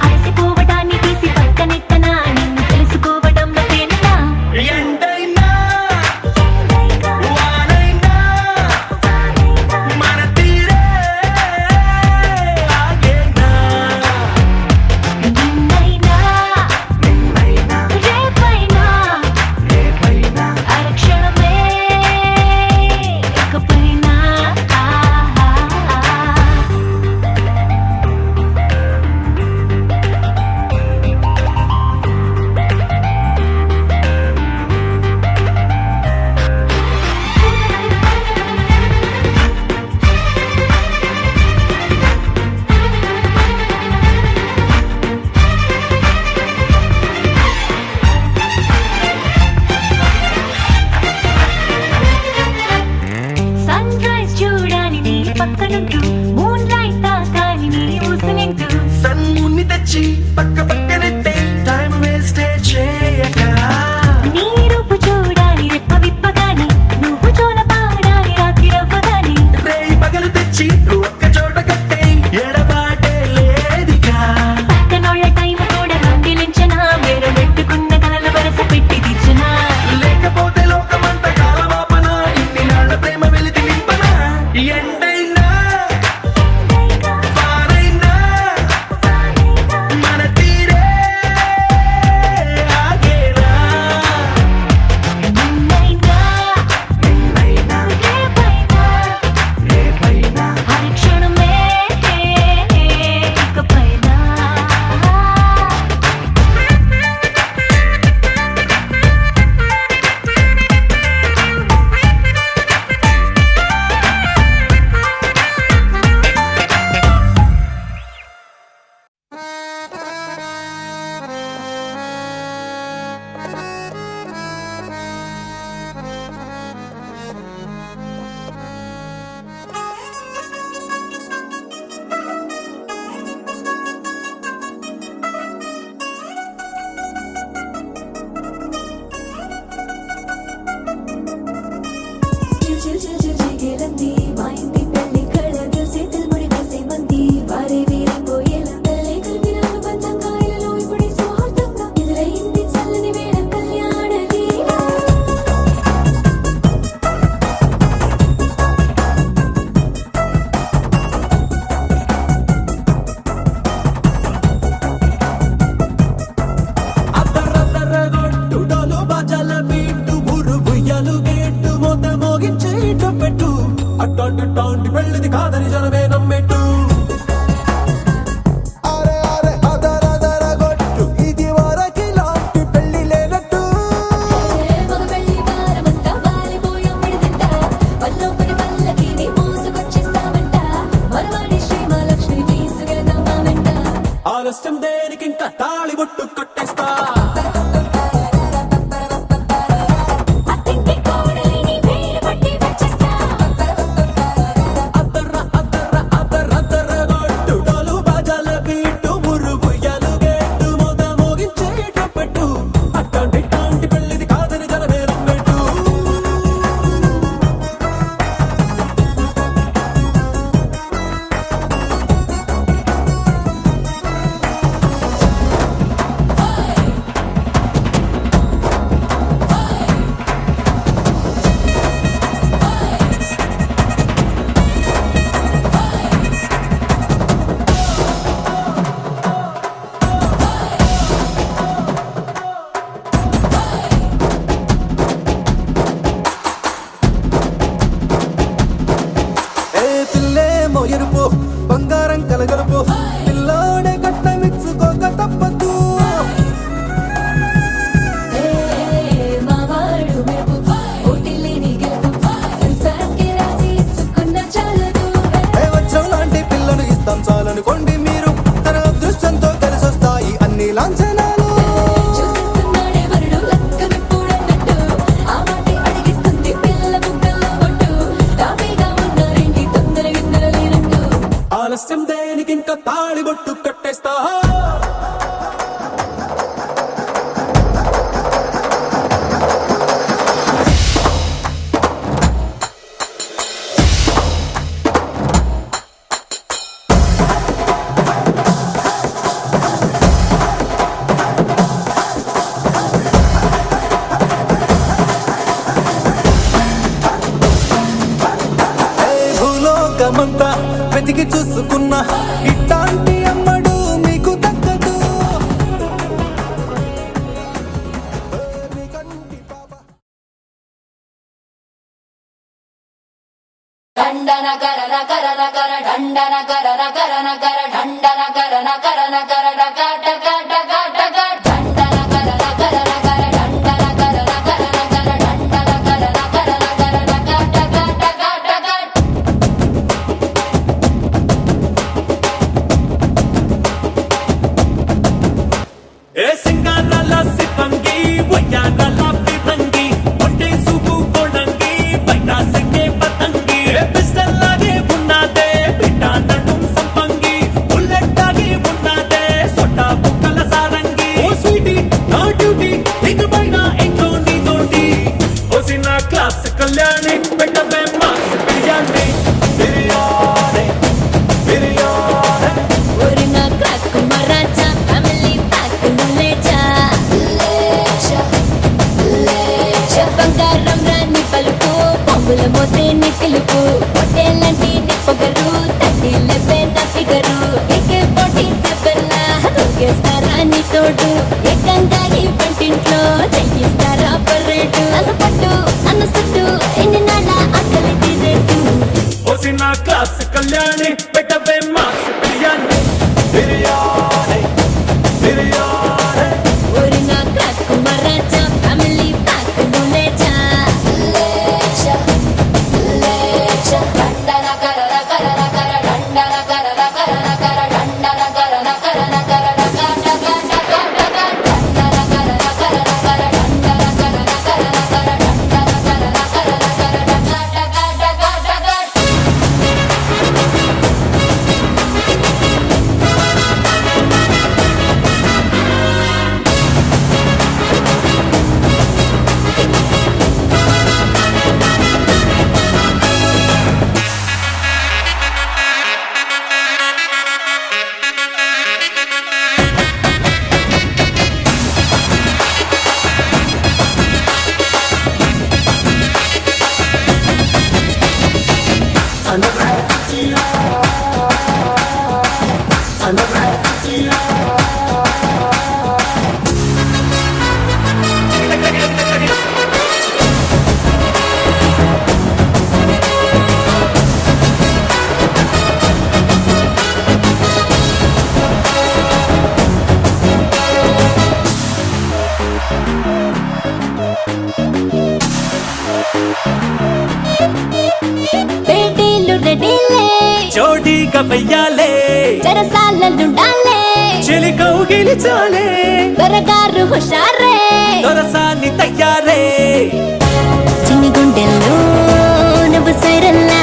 అలసిపోవటాన్ని తీసి పక్కనెట్టనా నిన్ను తెలుసుకోవడంలో తేలినా ఎండైనా వానైనా మన తీరే ఆగేనా నిన్నైనా రేపైనా అరక్షణమే ఇకపైన సన్ రైజ్ చూడాలి నీ పక్కనుంటూ మూన్ లైట్ తాకాలి నీ ఊసనింటూ సన్ముని తెచ్చి పక్కనెట్టే టైం వేస్ట్ చేయక నీ రూపు చూడాలి రెప్ప విప్పగాని నువ్వు చోల పాడాలి రాత్రి రవ్వగాని రేయి పగలు తెచ్చి ఒక్క చోట కట్టే ఎడబాటే లేదిగా పక్కనోళ్ళ టైం కూడా రందిలించనా వేరే పెట్టుకున్న కలల వరస పెట్టి తీర్చనా లేకపోతే లోకమంత కాలవాపన ఇన్ని నాళ్ళ ప్రేమ వెలితి నింపనా ఎండైనా వానైనా మన తీరే ఆగేనా నిన్నైనా రేపైనా అరక్షణమే ఇకపైన మా ఇంటి పెళ్లి కళగా చేతులు ముడి వేసే మంది వారే వీరిపోయేలా తలే కలిపినాను పంచంగాయలలో ఇప్పుడే సౌహార్దంగా ఎదురైంది చల్లని వేళ కళ్యాణ లీల అద్దరద్దరగొట్టు డోలు బాజాల బీటు ఊరు బుయ్యలు గేట్టు మోత మోగించే పెట్టు అట్టాంటి టాంటి పెళ్ళిది కాదని జనమే నమ్మెట్టు అరే అరే అదరదరగొట్టు ఇది వరకి లాంటి పెళ్లి లేనట్టు మగ పెళ్లి వారమంతా వాలిపోయాం విడిదింట పల్లోపడి పల్లకిని మోసుకొచ్చేస్తామంట మరవాడి శ్రీమహాలక్ష్మి తీసుకెళ్దాం మా వెంట ఆలస్యం దేనికి ఇంకా తాళి బొట్టు కొట్టేస్తా వెతికి చూసుకున్నా ఇట్లాంటి అమ్మడు మీకు దక్కదు. దండన కరన కరన కర దండన కరన కరన కర దండన కరన కరన కర డక డక డక డక దండన కరన కరన కర దండన కరన కరన కర దండన కరన కరన కర డక డక డక డక. ఏ సింగారాల సిప్పంగి వయ్యారాల ఫిరంగి ఒంటే సుగు కొడంగి బయట సెంగే పతంగి ఏ పిస్తల్లాగే ఉన్నదే బిడ్డ నడుం సంపంగి బుల్లెట్టాగే ఉన్నదే సొట్ట బుక్కల సారంగి ఓ స్వీటీ నా డ్యూటీ ఇక పైన ఇంట్లో నీతోటి ఓసిన క్లాస్ కళ్యాణి పెట్టవే మాస్ బిర్యానీ బిర్యానీ బిర్యానీ ఒరిన క్రాక్ మరాచా ఫ్యామిలీ ప్యాక్ లేచా లేచా లేచా బంగారం రాని పలుకు పొంగుల మోతేని తెలుపు పొట్టేలంటి నిప్పగరు తట్టి లెబ్బే నా ఫిగరు ఎక్కే పోటీ సెబ్బెల్లా దొరికేస్తారా నీ తోడు ఏకంగా ఈ వంటింట్లో చెయ్యిస్తారా పర్రేడు నన్ను పట్టు నన్ను సుట్టు ఎన్ని నాళ్ళ ఆకలి తీరేటు ఓసిన క్లాస్ కళ్యాణి పెట్టవే మాస్ బిర్యానీ బిర్యానీ బిర్యానీ ఒరిన క్రాక్ మరాచా ఫ్యామిలీ ప్యాక్ లేచా లేచా లేచా దండన కరన కరన కర దండన కరన కరన కర దండన కరన కరన కర డక డక డక డక దండన కరన కరన కర దండన కరన కరన కర దండన కరన కరన కర డక డక డక డక. పేటీలు రెడీలే జోడీగా వెయ్యాలే చెరసాలలుండాలే చెలి కౌగిలి చాలే దొరగారు హుషారే దొరసాన్ని తయ్యారే చిన్ని గుండెల్లో నువ్వు సైరల్లా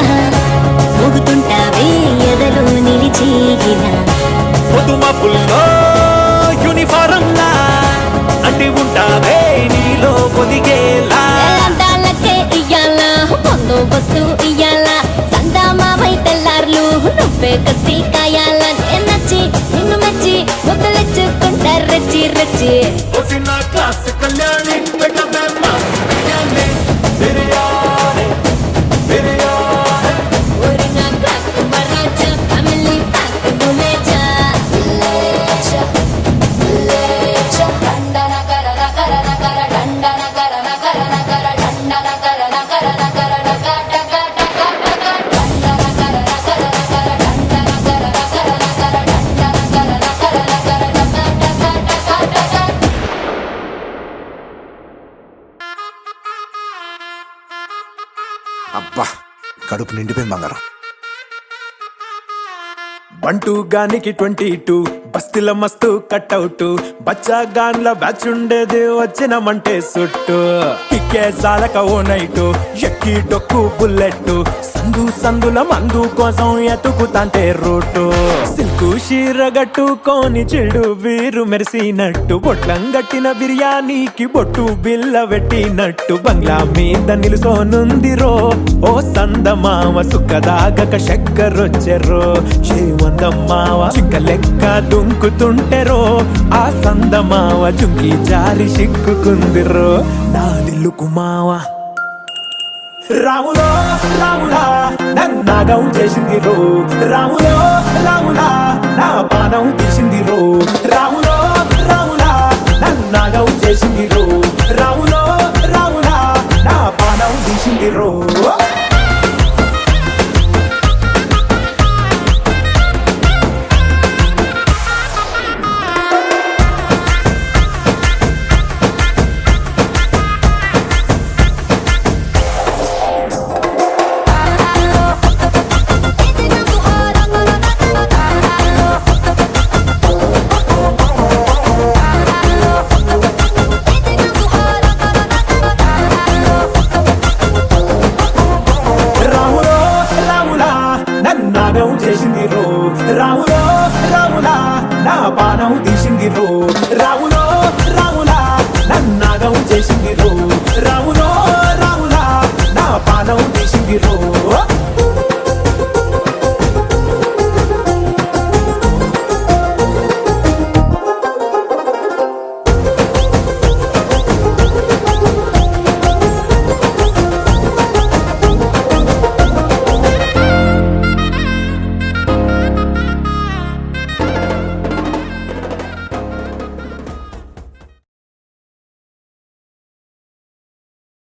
మోగుతుంటావే ఎదలో నిలిచిగిన పొదుమ పుల్లో యూనిఫారంలా అంటి ఉంటావే నీలో పొదిగేలా అందాలకే ఇయ్యాల బందోబస్తు ఇయ్యాల సందామావై తెల్లార్లు నువ్వే కత్తి కాయాల నచ్చి నిన్ను మెచ్చి ముద్దలెచ్చుకుంటా రెచ్చి రెచ్చి ఓసిన క్లాస్ కళ్యాణి పెట్టవే మాస్ బిర్యానీ బిర్యానీ బిర్యానీ ఒరిన క్రాక్ మరాచా ఫ్యామిలీ ప్యాక్ లేచా లేచా లేచా దండన కరన కరన కర దండన కరన కరన కర దండన కరన కరన కర డక డక డక డక దండన కరన కరన కర దండన కరన కరన కర దండన కరన కరన కర డక డక డక డక. అబ్బా కడుపు నిండిపోయింది బంగారం. బంటూ గానికి 22 బస్తీల మస్తు కట్అవుట్ బచ్చా గాన్ల బ్యాచ్ ఉండేది వచ్చినమంటే సుట్టు కిక్కే సాలక ఓ నైటు ఎక్కి డొక్కు బుల్లెట్ సందు సందుల మందు కోసం ఎతుకుతాంటే రూటు సిల్కు షీర గట్టుకోని చెడు వీరు మెరిసినట్టు బొట్లం గట్టిన బిర్యానీకి బొట్టు బిల్ల పెట్టినట్టు బంగ్లా మీద నిలుసోనుందిరో ఓ సందమావ సుఖదాగక చక్కరొచ్చెరో శ్రీమందమ్మావ చింక లెక్క దుంకుతుంటెరో ఆ సందమావ చుంకి జారి సిక్కుకుందిరో నా దిల్లుకు మావ రాములో రాములా నన్నాగం చేసింది రో రాములో రాములా నా పానం తీసింది రో రాములో రాములా నన్నాగం చేసింది రో రాములో రాములా నా పానం తీసింది రో రాములో రాములా నన్నాగం చేసింది రో రాములో రాములా నా పానం తీసింది రో రాములో రాములా నన్నాగం చేసింది రో రాములో రాములా నా పానం తీసింది రో